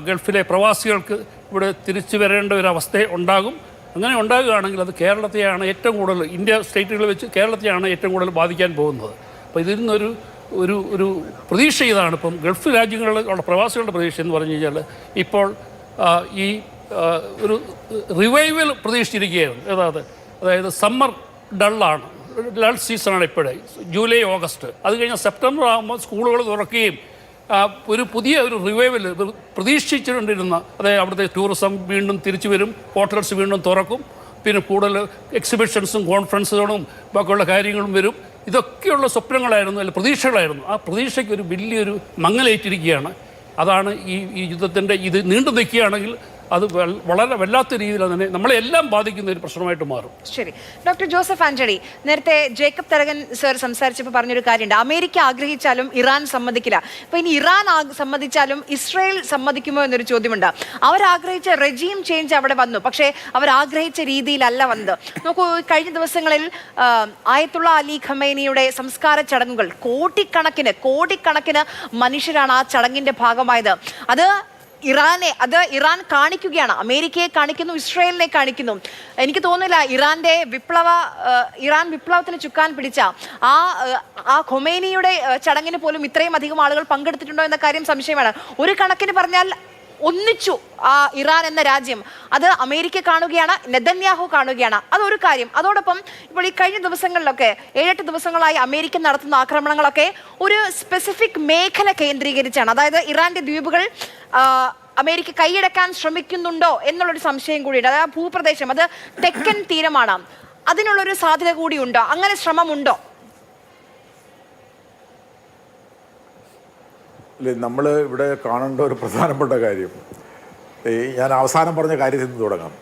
ഗൾഫിലെ പ്രവാസികൾക്ക് ഇവിടെ തിരിച്ചു വരേണ്ട ഒരു അവസ്ഥ ഉണ്ടാകും. അങ്ങനെ ഉണ്ടാകുകയാണെങ്കിൽ അത് കേരളത്തെയാണ് ഏറ്റവും കൂടുതൽ, ഇന്ത്യ സ്റ്റേറ്റുകളിൽ വെച്ച് കേരളത്തെയാണ് ഏറ്റവും കൂടുതൽ ബാധിക്കാൻ പോകുന്നത്. അപ്പോൾ ഇതിൽ നിന്നൊരു ഒരു പ്രതീക്ഷ ഇതാണ്. ഇപ്പം ഗൾഫ് രാജ്യങ്ങളിലുള്ള പ്രവാസികളുടെ പ്രതീക്ഷ എന്ന് പറഞ്ഞു കഴിഞ്ഞാൽ ഇപ്പോൾ ഈ ഒരു റിവൈവൽ പ്രതീക്ഷിച്ചിരിക്കുകയാണ്. അതായത് സമ്മർ ഡള്ളാണ്, ഡൾ സീസണാണ് ഇപ്പോഴേ, ജൂലൈ ഓഗസ്റ്റ്. അത് കഴിഞ്ഞാൽ സെപ്റ്റംബർ ആകുമ്പോൾ സ്കൂളുകൾ തുറക്കുകയും ഒരു പുതിയ ഒരു റിവൈവൽ പ്രതീക്ഷിച്ചുകൊണ്ടിരുന്ന, അതായത് അവിടുത്തെ ടൂറിസം വീണ്ടും തിരിച്ചു വരും, ഹോട്ടൽസ് വീണ്ടും തുറക്കും, പിന്നെ കൂടുതൽ എക്സിബിഷൻസും കോൺഫറൻസുകളും ബാക്കിയുള്ള കാര്യങ്ങളും വരും. ഇതൊക്കെയുള്ള സ്വപ്നങ്ങളായിരുന്നു, അല്ല പ്രതീക്ഷകളായിരുന്നു. ആ പ്രതീക്ഷയ്ക്ക് ഒരു വലിയൊരു മങ്ങലേറ്റിരിക്കുകയാണ്. അതാണ് ഈ യുദ്ധത്തിൻ്റെ ഇത് നീണ്ടു നിൽക്കുകയാണെങ്കിൽ അത് വളരെ വല്ലാത്ത രീതിയിൽ തന്നെ നമ്മളെല്ലാം ബാധിക്കുന്ന ഒരു പ്രശ്നമായിട്ട് മാറും. ശരി, ഡോക്ടർ ജോസഫ് ആന്റണി, നേരത്തെ ജേക്കബ് തരകൻ സർ സംസാരിച്ചപ്പോൾ പറഞ്ഞൊരു കാര്യമുണ്ട്, അമേരിക്ക ആഗ്രഹിച്ചാലും ഇറാൻ സമ്മതിക്കില്ല. അപ്പോൾ ഇനി ഇറാൻ സമ്മതിച്ചാലും ഇസ്രായേൽ സമ്മതിക്കുമോ എന്നൊരു ചോദ്യമുണ്ട്. അവരാഗ്രഹിച്ച റെജീം ചേഞ്ച് അവിടെ വന്നു, പക്ഷേ അവരാഗ്രഹിച്ച രീതിയിലല്ല വന്നത്. നോക്കൂ, കഴിഞ്ഞ ദിവസങ്ങളിൽ ആയത്തുള്ള അലി ഖമേനിയുടെ സംസ്കാര ചടങ്ങുകൾ കോടിക്കണക്കിന് മനുഷ്യരാണ് ആ ചടങ്ങിന്റെ ഭാഗമായത്. അത് ഇറാൻ കാണിക്കുകയാണ്, അമേരിക്കയെ കാണിക്കുന്നു, ഇസ്രായേലിനെ കാണിക്കുന്നു. എനിക്ക് തോന്നുന്നില്ല ഇറാൻ വിപ്ലവത്തിന് ചുക്കാൻ പിടിച്ച ആ ഖൊമേനിയുടെ ചടങ്ങിന് പോലും ഇത്രയും അധികം ആളുകൾ പങ്കെടുത്തിട്ടുണ്ടോ എന്ന കാര്യം സംശയമാണ്. ഒരു കണക്കിന് പറഞ്ഞാൽ ഒന്നിച്ചു ഇറാൻ എന്ന രാജ്യം, അത് അമേരിക്ക കാണുകയാണ്, നെതന്യാഹു കാണുകയാണ്. അതൊരു കാര്യം. അതോടൊപ്പം ഇപ്പോൾ ഈ കഴിഞ്ഞ ദിവസങ്ങളിലൊക്കെ 7-8 ദിവസങ്ങളായി അമേരിക്ക നടത്തുന്ന ആക്രമണങ്ങളൊക്കെ ഒരു സ്പെസിഫിക് മേഖല കേന്ദ്രീകരിച്ചാണ്. അതായത് ഇറാന്റെ ദ്വീപുകൾ അമേരിക്ക കൈയടക്കാൻ ശ്രമിക്കുന്നുണ്ടോ എന്നുള്ളൊരു സംശയം കൂടിയുണ്ട്. അതായത് ഭൂപ്രദേശം, അത് തെക്കൻ തീരമാണ്, അതിനുള്ളൊരു സാധ്യത കൂടിയുണ്ടോ? അങ്ങനെ ശ്രമമുണ്ടോ? നമ്മൾ ഇവിടെ കാണേണ്ട ഒരു പ്രധാനപ്പെട്ട കാര്യം, ഞാൻ അവസാനം പറഞ്ഞ കാര്യത്തിൽ നിന്ന് തുടങ്ങാം.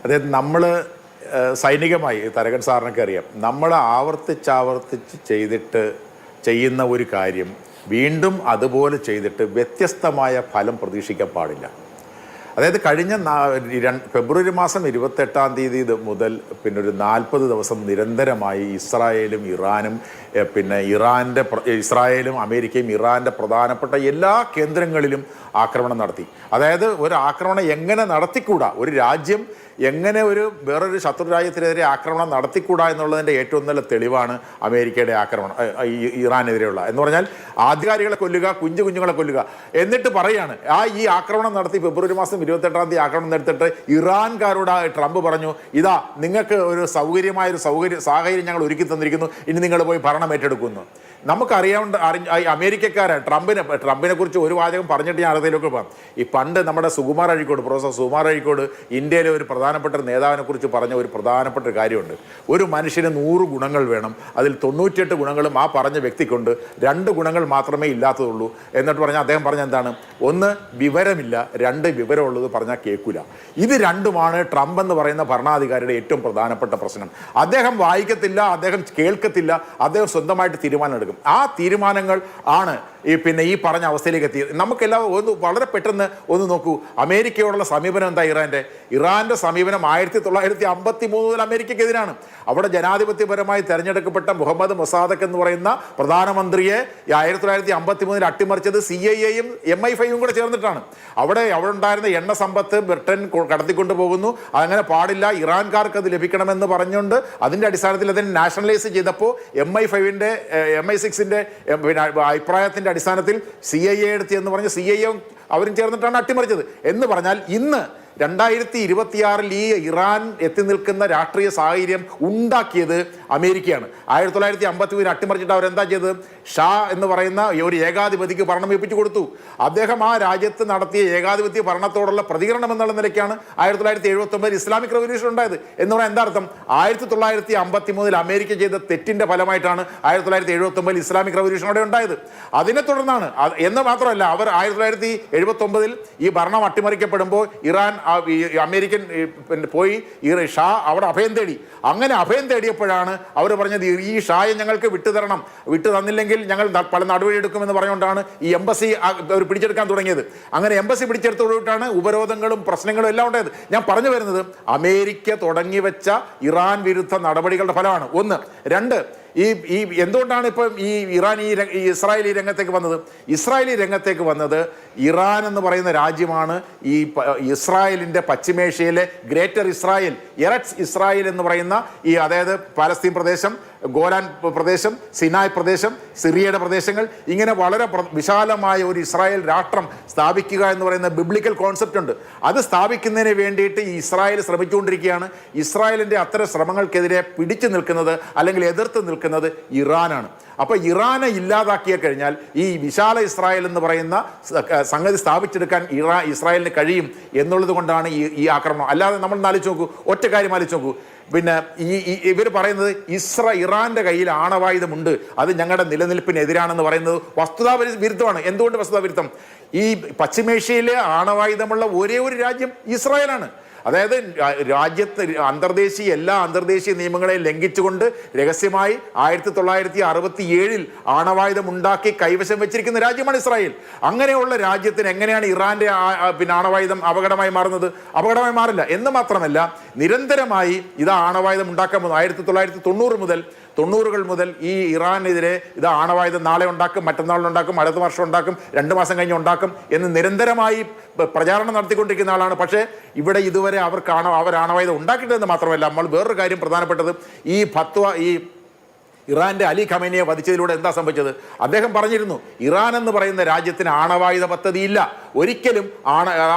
അതായത് നമ്മൾ സൈനികമായി, തരകൻ സാറിനൊക്കെ അറിയാം, നമ്മൾ ആവർത്തിച്ച് ചെയ്യുന്ന ഒരു കാര്യം വീണ്ടും അതുപോലെ ചെയ്തിട്ട് വ്യത്യസ്തമായ ഫലം പ്രതീക്ഷിക്കാൻ പാടില്ല. അതായത് കഴിഞ്ഞ ഫെബ്രുവരി മാസം 28-ാം തീയതി മുതൽ പിന്നെ ഒരു 40 ദിവസം നിരന്തരമായി ഇസ്രായേലും ഇറാനും ഇസ്രായേലും അമേരിക്കയും ഇറാൻ്റെ പ്രധാനപ്പെട്ട എല്ലാ കേന്ദ്രങ്ങളിലും ആക്രമണം നടത്തി. അതായത് ഒരു ആക്രമണം എങ്ങനെ നടത്തിക്കൂടാ, ഒരു രാജ്യം എങ്ങനെ വേറൊരു ശത്രു രാജ്യത്തിനെതിരെ ആക്രമണം നടത്തിക്കൂടാ എന്നുള്ളതിൻ്റെ ഏറ്റവും നല്ല തെളിവാണ് അമേരിക്കയുടെ ആക്രമണം ഇറാനെതിരെയുള്ള എന്ന് പറഞ്ഞാൽ ആധികാരികളെ കൊല്ലുക, കുഞ്ഞുങ്ങളെ കൊല്ലുക, എന്നിട്ട് പറയാണ് ഈ ആക്രമണം നടത്തി ഫെബ്രുവരി മാസം 28-ാം തീയതി ആക്രമണം നടത്തിയിട്ട് ഇറാൻകാരോട് ട്രംപ് പറഞ്ഞു, ഇതാ നിങ്ങൾക്ക് ഒരു സാഹചര്യം ഞങ്ങൾ ഒരുക്കി തന്നിരിക്കുന്നു, ഇനി നിങ്ങൾ പോയി ഭരണം ഏറ്റെടുക്കുന്നു. നമുക്കറിയാവുന്ന അമേരിക്കക്കാരാണ് ട്രംപിനെ കുറിച്ച് ഒരു വാചകം പറഞ്ഞിട്ട് ഞാൻ അടുത്തതിലേക്ക് പോകാം. ഈ പണ്ട് നമ്മുടെ പ്രൊഫസർ സുകുമാർ അഴീക്കോട് ഇന്ത്യയിലെ ഒരു പ്രധാനപ്പെട്ട നേതാവിനെ കുറിച്ച് പറഞ്ഞ ഒരു പ്രധാനപ്പെട്ട കാര്യമുണ്ട്. ഒരു മനുഷ്യന് 100 ഗുണങ്ങൾ വേണം, അതിൽ 98 ഗുണങ്ങളും ആ പറഞ്ഞ വ്യക്തിക്കുണ്ട്, 2 ഗുണങ്ങൾ മാത്രമേ ഇല്ലാത്തതുള്ളൂ എന്നിട്ട് പറഞ്ഞാൽ അദ്ദേഹം പറഞ്ഞ എന്താണ്? 1 വിവരമില്ല, 2 വിവരമുള്ളത് പറഞ്ഞാൽ കേൾക്കില്ല. ഇത് രണ്ടുമാണ് ട്രംപ് എന്ന് പറയുന്ന ഭരണാധികാരിയുടെ ഏറ്റവും പ്രധാനപ്പെട്ട പ്രശ്നം. അദ്ദേഹം വായിക്കത്തില്ല, അദ്ദേഹം കേൾക്കത്തില്ല, അദ്ദേഹം സ്വന്തമായിട്ട് തീരുമാനം എടുക്കും. ആ തീരുമാനങ്ങൾ ആണ് ഈ പറഞ്ഞ അവസ്ഥയിലേക്ക് എത്തിയത്. നമുക്കെല്ലാം വളരെ പെട്ടെന്ന് ഒന്ന് നോക്കൂ, അമേരിക്കയോടുള്ള സമീപനം എന്താ? ഇറാന്റെ സമീപനം 1953 മുതൽ അമേരിക്കക്കെതിരാണ്. അവിടെ ജനാധിപത്യപരമായി തെരഞ്ഞെടുക്കപ്പെട്ട മുഹമ്മദ് മൊസാദക് എന്ന് പറയുന്ന പ്രധാനമന്ത്രിയെ 1953 അട്ടിമറിച്ചത് CIA-യും MI5-ഉം കൂടെ ചേർന്നിട്ടാണ്. അവിടെ ഉണ്ടായിരുന്ന എണ്ണ സമ്പത്ത് ബ്രിട്ടൻ കടത്തിക്കൊണ്ടു പോകുന്നു, അങ്ങനെ പാടില്ല, ഇറാൻകാർക്ക് അത് ലഭിക്കണമെന്ന് പറഞ്ഞുകൊണ്ട് അതിൻ്റെ അടിസ്ഥാനത്തിൽ അതിനെ നാഷണലൈസ് ചെയ്തപ്പോൾ MI6-ന്റെ അഭിപ്രായത്തിൻ്റെ അടിസ്ഥാനത്തിൽ CIA എടുത്തി എന്ന് പറഞ്ഞ് CIA അവരും ചേർന്നിട്ടാണ് അട്ടിമറിച്ചത്. എന്ന് പറഞ്ഞാൽ ഇന്ന് 2026 ഈ ഇറാൻ എത്തി നിൽക്കുന്ന രാഷ്ട്രീയ സാഹചര്യം ഉണ്ടാക്കിയത് അമേരിക്കയാണ്. 1953 അട്ടിമറിച്ചിട്ട് അവരെന്താ ചെയ്തത്? ഷാ എന്ന് പറയുന്ന ഒരു ഏകാധിപതിക്ക് ഭരണം ഏൽപ്പിച്ചു കൊടുത്തു. അദ്ദേഹം ആ രാജ്യത്ത് നടത്തിയ ഏകാധിപത്യ ഭരണത്തോടുള്ള പ്രതികരണം എന്നുള്ള നിലയ്ക്കാണ് 1979 ഇസ്ലാമിക് റവല്യൂഷൻ ഉണ്ടായത്. എന്ന് പറഞ്ഞാൽ എന്താ അർത്ഥം? 1953 അമേരിക്ക ചെയ്ത തെറ്റിന്റെ ഫലമായിട്ടാണ് 1979 ഇസ്ലാമിക് റവല്യൂഷൻ അവിടെ ഉണ്ടായത്. അതിനെ തുടർന്നാണ് എന്ന് മാത്രമല്ല, അവർ 1979 ഈ ഭരണം അട്ടിമറിക്കപ്പെടുമ്പോൾ ഇറാൻ അമേരിക്കൻ പോയി ഷാ അവിടെ അഭയം തേടി. അങ്ങനെ അഭയം തേടിയപ്പോഴാണ് അവർ പറഞ്ഞത് ഈ ഷായെ ഞങ്ങൾക്ക് വിട്ടു തന്നില്ലെങ്കിൽ ഞങ്ങൾ പല നടപടിയെടുക്കുമെന്ന് പറഞ്ഞുകൊണ്ടാണ് ഈ എംബസി അവർ പിടിച്ചെടുക്കാൻ തുടങ്ങിയത്. അങ്ങനെ എംബസി പിടിച്ചെടുത്തോട്ടാണ് ഉപരോധങ്ങളും പ്രശ്നങ്ങളും എല്ലാം ഉണ്ടായത്. ഞാൻ പറഞ്ഞു വരുന്നത് അമേരിക്ക തുടങ്ങി വെച്ച ഇറാൻ വിരുദ്ധ നടപടികളുടെ ഫലമാണ്. 1. 2, എന്തുകൊണ്ടാണ് ഇപ്പം ഈ ഇസ്രായേലി രംഗത്തേക്ക് വന്നത്? ഇസ്രായേലി രംഗത്തേക്ക് വന്നത് ഇറാൻ എന്ന് പറയുന്ന രാജ്യമാണ് ഈ ഇസ്രായേലിൻ്റെ പശ്ചിമേഷ്യയിലെ ഗ്രേറ്റർ ഇസ്രായേൽ, എററ്റ്സ് ഇസ്രായേൽ എന്ന് പറയുന്ന അതായത് പാലസ്തീൻ പ്രദേശം, ഗോലാൻ പ്രദേശം, സിനായ് പ്രദേശം, സിറിയയുടെ പ്രദേശങ്ങൾ, ഇങ്ങനെ വളരെ വിശാലമായ ഒരു ഇസ്രായേൽ രാഷ്ട്രം സ്ഥാപിക്കുക എന്ന് പറയുന്ന ബിബ്ലിക്കൽ കോൺസെപ്റ്റ് ഉണ്ട്. അത് സ്ഥാപിക്കുന്നതിന് വേണ്ടിയിട്ട് ഈ ഇസ്രായേൽ ശ്രമിച്ചുകൊണ്ടിരിക്കുകയാണ്. ഇസ്രായേലിൻ്റെ അത്തരം ശ്രമങ്ങൾക്കെതിരെ പിടിച്ചു നിൽക്കുന്നത് അല്ലെങ്കിൽ എതിർത്ത് നിൽക്കുന്നത് ഇറാനാണ്. അപ്പോൾ ഇറാനെ ഇല്ലാതാക്കിയ കഴിഞ്ഞാൽ ഈ വിശാല ഇസ്രായേൽ എന്ന് പറയുന്ന സംഗതി സ്ഥാപിച്ചെടുക്കാൻ ഇസ്രായേലിന് കഴിയും എന്നുള്ളത് കൊണ്ടാണ് ഈ ആക്രമണം. അല്ലാതെ നമ്മൾ ആലോചിച്ച് നോക്കൂ, ഒറ്റ കാര്യം ആലോചിച്ച് നോക്കൂ. ഇവർ പറയുന്നത് ഇറാന്റെ കയ്യിൽ ആണവായുധമുണ്ട്, അത് ഞങ്ങളുടെ നിലനിൽപ്പിനെതിരാണെന്ന് പറയുന്നത് വസ്തുതാ വിരുദ്ധമാണ്. എന്തുകൊണ്ട് വസ്തുതാ വിരുദ്ധം? ഈ പശ്ചിമേഷ്യയിലെ ആണവായുധമുള്ള ഒരേ ഒരു രാജ്യം ഇസ്രായേലാണ്. അതായത് എല്ലാ അന്തർദേശീയ നിയമങ്ങളെയും ലംഘിച്ചുകൊണ്ട് രഹസ്യമായി 1967 ആണവായുധം ഉണ്ടാക്കി കൈവശം വെച്ചിരിക്കുന്ന രാജ്യമാണ് ഇസ്രായേൽ. അങ്ങനെയുള്ള രാജ്യത്തിന് എങ്ങനെയാണ് ഇറാന്റെ ആണവായുധം അപകടമായി മാറുന്നത്? അപകടമായി മാറില്ല. എന്ന് മാത്രമല്ല, നിരന്തരമായി ആണവായുധം ഉണ്ടാക്കാൻ പോകുന്നു. 1990 മുതൽ ഈ ഇറാനെതിരെ ആണവായുധം നാളെ ഉണ്ടാക്കും, മറ്റന്നാളുണ്ടാക്കും, അടുത്ത വർഷം ഉണ്ടാക്കും, 2 മാസം കഴിഞ്ഞ് ഉണ്ടാക്കും എന്ന് നിരന്തരമായി പ്രചാരണം നടത്തിക്കൊണ്ടിരിക്കുന്ന ആളാണ്. പക്ഷേ ഇവിടെ ഇതുവരെ അവർ ആണവായുധം ഉണ്ടാക്കിയിട്ടെന്ന് മാത്രമല്ല, നമ്മൾ വേറൊരു കാര്യം പ്രധാനപ്പെട്ടത്, ഈ ഫത്വ ഇറാന്റെ അലി ഖമേനിയെ വധിച്ചതിലൂടെ എന്താ സംഭവിച്ചത്? അദ്ദേഹം പറഞ്ഞിരുന്നു ഇറാൻ എന്ന് പറയുന്ന രാജ്യത്തിന് ആണവായുധ പദ്ധതിയില്ല, ഒരിക്കലും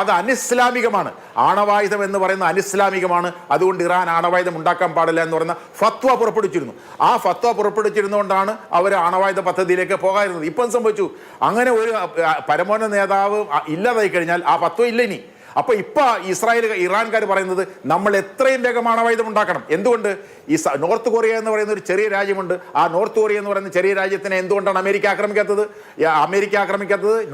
അത് അനിസ്ലാമികമാണ്, ആണവായുധം എന്ന് പറയുന്ന അനിസ്ലാമികമാണ്, അതുകൊണ്ട് ഇറാൻ ആണവായുധം ഉണ്ടാക്കാൻ പാടില്ല എന്ന് പറയുന്ന ഫത്വ പുറപ്പെടുവിച്ചിരുന്നു. ആ ഫത്വ പുറപ്പെടുവിച്ചിരുന്നുകൊണ്ടാണ് അവർ ആണവായുധ പദ്ധതിയിലേക്ക് പോകാതിരുന്നത്. ഇപ്പം സംഭവിച്ചു, അങ്ങനെ ഒരു പരമോന്നത നേതാവ് ഇല്ലാതായി കഴിഞ്ഞാൽ ആ ഫത്വ ഇല്ല ഇനി. അപ്പോൾ ഇറാൻകാർ പറയുന്നത് നമ്മൾ എത്രയും വേഗം ആണവായുധം ഉണ്ടാക്കണം. എന്തുകൊണ്ട്? നോർത്ത് കൊറിയ എന്ന് പറയുന്ന ഒരു ചെറിയ രാജ്യമുണ്ട്. ആ നോർത്ത് കൊറിയ എന്ന് പറയുന്ന ചെറിയ രാജ്യത്തിനെ എന്തുകൊണ്ടാണ് അമേരിക്ക ആക്രമിക്കാത്തത്?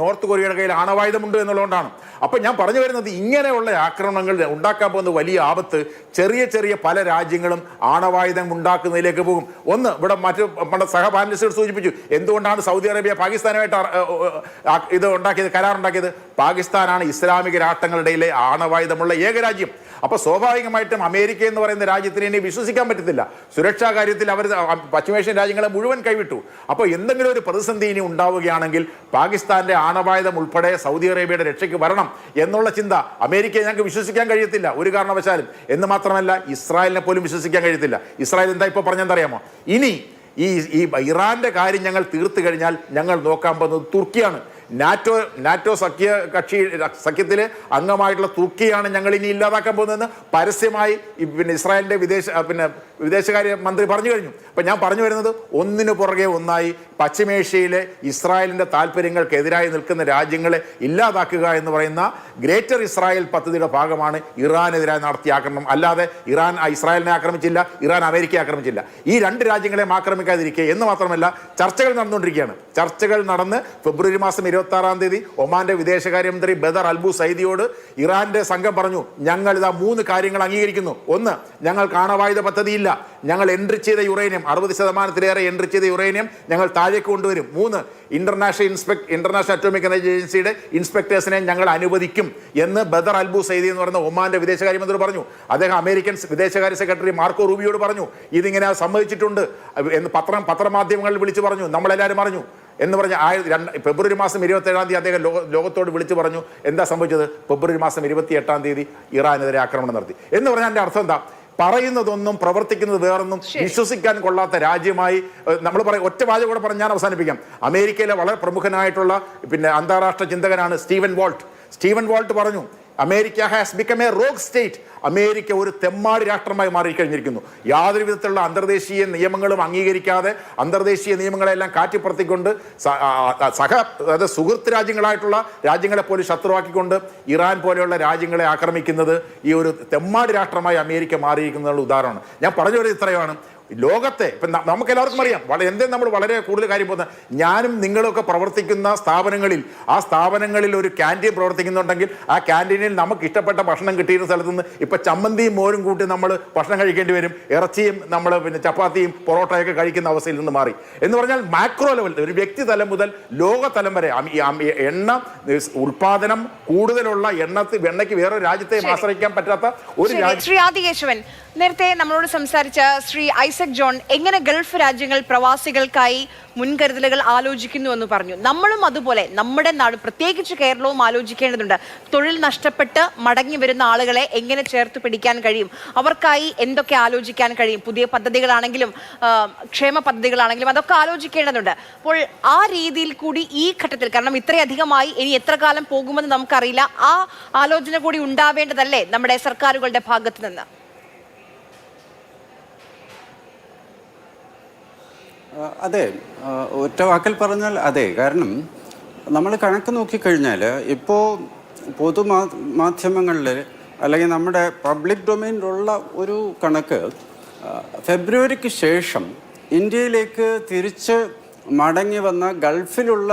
നോർത്ത് കൊറിയയുടെ കയ്യിൽ ആണവായുധമുണ്ട് എന്നുള്ളതുകൊണ്ടാണ്. അപ്പോൾ ഞാൻ പറഞ്ഞു വരുന്നത്, ഇങ്ങനെയുള്ള ആക്രമണങ്ങൾ ഉണ്ടാക്കാൻ പോകുന്ന വലിയ ആപത്ത് ചെറിയ പല രാജ്യങ്ങളും ആണവായുധം ഉണ്ടാക്കുന്നതിലേക്ക് പോകും. ഒന്ന്, ഇവിടെ നമ്മുടെ സഹപാനലിസ്റ്റുകൾ സൂചിപ്പിച്ചു, എന്തുകൊണ്ടാണ് സൗദി അറേബ്യ പാകിസ്ഥാനുമായിട്ട് കരാറുണ്ടാക്കിയത്? പാകിസ്ഥാനാണ് ഇസ്ലാമിക രാഷ്ട്രങ്ങളുടെ ആണവായുധമുള്ള ഏക രാജ്യം. അപ്പോൾ സ്വാഭാവികമായിട്ടും അമേരിക്ക എന്ന് പറയുന്ന രാജ്യത്തിന് ഇനി വിശ്വസിക്കാൻ പറ്റത്തില്ല. സുരക്ഷാ കാര്യത്തിൽ അവർ പശ്ചിമേഷ്യൻ രാജ്യങ്ങളെ മുഴുവൻ കൈവിട്ടു. അപ്പോൾ എന്തെങ്കിലും ഒരു പ്രതിസന്ധി ഇനി ഉണ്ടാവുകയാണെങ്കിൽ പാകിസ്ഥാന്റെ ആണവായുധം ഉൾപ്പെടെ സൗദി അറേബ്യയുടെ രക്ഷയ്ക്ക് വരണം എന്നുള്ള ചിന്ത അമേരിക്കയെ ഞങ്ങൾക്ക് വിശ്വസിക്കാൻ കഴിയത്തില്ല ഒരു കാരണവശാലും. എന്ന് മാത്രമല്ല ഇസ്രായേലിനെ പോലും വിശ്വസിക്കാൻ കഴിയത്തില്ല. ഇസ്രായേൽ എന്താ ഇപ്പോൾ പറഞ്ഞെന്തറിയാമോ? ഇനി ഈ ഇറാന്റെ കാര്യം ഞങ്ങൾ തീർത്തു കഴിഞ്ഞാൽ ഞങ്ങൾ നോക്കാൻ പോകുന്നത് തുർക്കിയാണ്. നാറ്റോ സഖ്യത്തിലെ അംഗമായിട്ടുള്ള തുർക്കിയാണ് ഞങ്ങൾ ഇനി ഇല്ലാതാക്കാൻ പോകുന്നതെന്ന് പരസ്യമായി ഇസ്രായേലിന്റെ വിദേശകാര്യ മന്ത്രി പറഞ്ഞു കഴിഞ്ഞു. അപ്പം ഞാൻ പറഞ്ഞു വരുന്നത് ഒന്നിനു പുറകെ ഒന്നായി പശ്ചിമേഷ്യയിലെ ഇസ്രായേലിന്റെ താല്പര്യങ്ങൾക്കെതിരായി നിൽക്കുന്ന രാജ്യങ്ങളെ ഇല്ലാതാക്കുക എന്ന് പറയുന്ന ഗ്രേറ്റർ ഇസ്രായേൽ പദ്ധതിയുടെ ഭാഗമാണ് ഇറാനെതിരായി നടത്തിയ ആക്രമണം. അല്ലാതെ ഇറാൻ ഇസ്രായേലിനെ ആക്രമിച്ചില്ല, ഇറാൻ അമേരിക്കയെ ആക്രമിച്ചില്ല. ഈ രണ്ട് രാജ്യങ്ങളെയും ആക്രമിക്കാതിരിക്കുക എന്ന് മാത്രമല്ല ചർച്ചകൾ നടന്നുകൊണ്ടിരിക്കുകയാണ്. ചർച്ചകൾ നടന്ന് ഫെബ്രുവരി മാസം 26-ാം തീയതി ഒമാന്റെ വിദേശകാര്യമന്ത്രി ബദർ അൽബു സൈദിയോട് ഇറാന്റെ സംഘം പറഞ്ഞു, ഞങ്ങൾ ഇതാ 3 കാര്യങ്ങൾ അംഗീകരിക്കുന്നു. ഒന്ന്, ഞങ്ങൾക്ക് ആണവായുധ പദ്ധതിയില്ല. ഞങ്ങൾ എൻട്രി ചെയ്ത യുറേനിയം 60%-ലേറെ എൻട്രി ചെയ്ത യുറേനിയം ഞങ്ങൾ താഴേക്ക് കൊണ്ടുവരും. 3, ഇന്റർനാഷണൽ അറ്റോമിക് എനർജി ഏജൻസിയുടെ ഇൻസ്പെക്ടേഴ്സിനെ ഞങ്ങൾ അനുവദിക്കും എന്ന് ബദർ അൽബു സൈദി എന്ന് പറയുന്ന ഒമാന്റെ വിദേശകാര്യമന്ത്രി പറഞ്ഞു. അദ്ദേഹം അമേരിക്കൻ വിദേശകാര്യ സെക്രട്ടറി മാർക്കോ റൂബിയോട് പറഞ്ഞു ഇതിങ്ങനെ സമ്മതിച്ചിട്ടുണ്ട് എന്ന് പത്രമാധ്യമങ്ങളിൽ വിളിച്ചു പറഞ്ഞു, നമ്മളെല്ലാവരും അറിഞ്ഞു എന്ന് പറഞ്ഞ ഫെബ്രുവരി മാസം 27-ാം തീയതി അദ്ദേഹം ലോകത്തോട് വിളിച്ചു പറഞ്ഞു. എന്താ സംഭവിച്ചത്? ഫെബ്രുവരി മാസം 28-ാം തീയതി ഇറാനെതിരെ ആക്രമണം നടത്തി. എന്ന് പറഞ്ഞാൽ എൻ്റെ അർത്ഥം എന്താ? പറയുന്നതൊന്നും പ്രവർത്തിക്കുന്നത് വേറൊന്നും വിശ്വസിക്കാൻ കൊള്ളാത്ത രാജ്യമായി നമ്മൾ പറയും. ഒറ്റ വാചകം കൂടെ പറഞ്ഞ് ഞാൻ അവസാനിപ്പിക്കാം. അമേരിക്കയിലെ വളരെ പ്രമുഖനായിട്ടുള്ള അന്താരാഷ്ട്ര ചിന്തകനാണ് സ്റ്റീവൻ വോൾട്ട് പറഞ്ഞു, America has become A rogue state. America ഒരു തെമ്മാടി രാഷ്ട്രമായി മാറിക്കഴിഞ്ഞിരിക്കുന്നു. യാതൊരു വിധത്തിലുള്ള അന്തർദേശീയ നിയമങ്ങളും അംഗീകരിക്കാതെ അന്തർദേശീയ നിയമങ്ങളെല്ലാം കാറ്റിപ്പുറത്തിക്കൊണ്ട് അതായത് സുഹൃത്ത് രാജ്യങ്ങളായിട്ടുള്ള രാജ്യങ്ങളെ പോലും ശത്രുവാക്കിക്കൊണ്ട് ഇറാൻ പോലെയുള്ള രാജ്യങ്ങളെ ആക്രമിക്കുന്നത് ഈ ഒരു തെമ്മാടി രാഷ്ട്രമായി അമേരിക്ക മാറിയിരിക്കുന്നതിനുള്ള ഉദാഹരണമാണ്. ഞാൻ പറഞ്ഞു വരുന്നത് ഇത്രയാണ്. ലോകത്തെ ഇപ്പം നമുക്ക് എല്ലാവർക്കും അറിയാം, നമ്മൾ വളരെ കൂടുതൽ കാര്യം പോകുന്നത്. ഞാനും നിങ്ങളൊക്കെ പ്രവർത്തിക്കുന്ന ആ സ്ഥാപനങ്ങളിൽ ഒരു ക്യാൻറ്റീൻ പ്രവർത്തിക്കുന്നുണ്ടെങ്കിൽ ആ ക്യാൻറ്റീനിൽ നമുക്ക് ഇഷ്ടപ്പെട്ട ഭക്ഷണം കിട്ടിയിരുന്ന സ്ഥലത്ത് നിന്ന് ഇപ്പം ചമ്മന്തിയും മോരും കൂട്ടി നമ്മൾ ഭക്ഷണം കഴിക്കേണ്ടി വരും. ഇറച്ചിയും നമ്മൾ ചപ്പാത്തിയും പൊറോട്ടയൊക്കെ കഴിക്കുന്ന അവസ്ഥയിൽ നിന്ന് മാറി. എന്ന് പറഞ്ഞാൽ മാക്രോ ലെവൽ, ഒരു വ്യക്തിതലം മുതൽ ലോകതലം വരെ എണ്ണ ഉൽപാദനം കൂടുതലുള്ള എണ്ണയ്ക്ക് വേറൊരു രാജ്യത്തെ ആശ്രയിക്കാൻ പറ്റാത്ത ഒരു രാജ്യം. നേരത്തെ നമ്മളോട് സംസാരിച്ച ശ്രീ ഐസക് ജോൺ എങ്ങനെ ഗൾഫ് രാജ്യങ്ങൾ പ്രവാസികൾക്കായി മുൻകരുതലുകൾ ആലോചിക്കുന്നു എന്ന് പറഞ്ഞു. നമ്മളും അതുപോലെ നമ്മുടെ നാട്, പ്രത്യേകിച്ച് കേരളവും ആലോചിക്കേണ്ടതുണ്ട്. തൊഴിൽ നഷ്ടപ്പെട്ട് മടങ്ങി വരുന്ന ആളുകളെ എങ്ങനെ ചേർത്ത് പിടിക്കാൻ കഴിയും, അവർക്കായി എന്തൊക്കെ ആലോചിക്കാൻ കഴിയും, പുതിയ പദ്ധതികളാണെങ്കിലും ക്ഷേമ പദ്ധതികളാണെങ്കിലും അതൊക്കെ ആലോചിക്കേണ്ടതുണ്ട്. അപ്പോൾ ആ രീതിയിൽ കൂടി ഈ ഘട്ടത്തിൽ, കാരണം ഇത്രയധികമായി ഇനി എത്ര കാലം പോകുമെന്ന് നമുക്കറിയില്ല, ആ ആലോചന കൂടി ഉണ്ടാവേണ്ടതല്ലേ നമ്മുടെ സർക്കാരുകളുടെ ഭാഗത്ത് നിന്ന്? അതെ, ഒറ്റ വാക്കിൽ പറഞ്ഞാൽ അതെ. കാരണം നമ്മൾ കണക്ക് നോക്കിക്കഴിഞ്ഞാൽ ഇപ്പോൾ മാധ്യമങ്ങളിൽ അല്ലെങ്കിൽ നമ്മുടെ പബ്ലിക് ഡൊമൈനിലുള്ള ഒരു കണക്ക്, ഫെബ്രുവരിക്ക് ശേഷം ഇന്ത്യയിലേക്ക് തിരിച്ച് മടങ്ങി വന്ന ഗൾഫിലുള്ള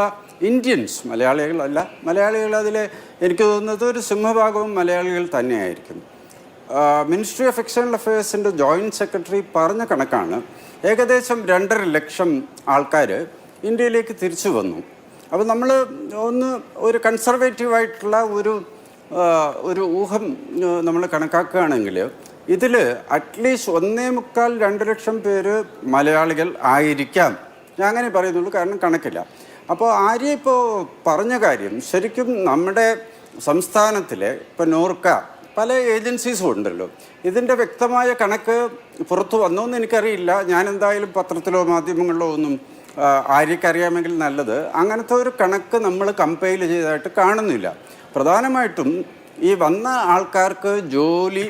ഇന്ത്യൻസ്, മലയാളികൾ അതിൽ എനിക്ക് തോന്നുന്നത് ഒരു സിംഹഭാഗവും മലയാളികൾ തന്നെയായിരിക്കും. മിനിസ്ട്രി ഓഫ് എക്സ്റ്റേണൽ അഫയേഴ്സിൻ്റെ ജോയിൻറ്റ് സെക്രട്ടറി പറഞ്ഞ കണക്കാണ്, ഏകദേശം 2.5 ലക്ഷം ആൾക്കാർ ഇന്ത്യയിലേക്ക് തിരിച്ചു വന്നു. അപ്പോൾ നമ്മൾ ഒരു കൺസർവേറ്റീവായിട്ടുള്ള ഒരു ഊഹം നമ്മൾ കണക്കാക്കുകയാണെങ്കിൽ ഇതിൽ അറ്റ്ലീസ്റ്റ് 1.25-2 ലക്ഷം പേര് മലയാളികൾ ആയിരിക്കാം. ഞാൻ അങ്ങനെ പറയുന്നുള്ളൂ, കാരണം കണക്കില്ല. അപ്പോൾ ആര്യ ഇപ്പോൾ പറഞ്ഞ കാര്യം ശരിക്കും നമ്മുടെ സംസ്ഥാനത്തിലെ ഇപ്പോൾ നോർക്ക പല ഏജൻസീസും ഉണ്ടല്ലോ, ഇതിൻ്റെ വ്യക്തമായ കണക്ക് പുറത്തു വന്നോന്ന് എനിക്കറിയില്ല. ഞാൻ എന്തായാലും പത്രത്തിലോ മാധ്യമങ്ങളിലോ ഒന്നും ആര്യക്കറിയാമെങ്കിൽ നല്ലത്, അങ്ങനത്തെ ഒരു കണക്ക് നമ്മൾ കമ്പൈൽ ചെയ്തതായിട്ട് കാണുന്നില്ല. പ്രധാനമായിട്ടും ഈ വന്ന ആൾക്കാർക്ക് ജോലി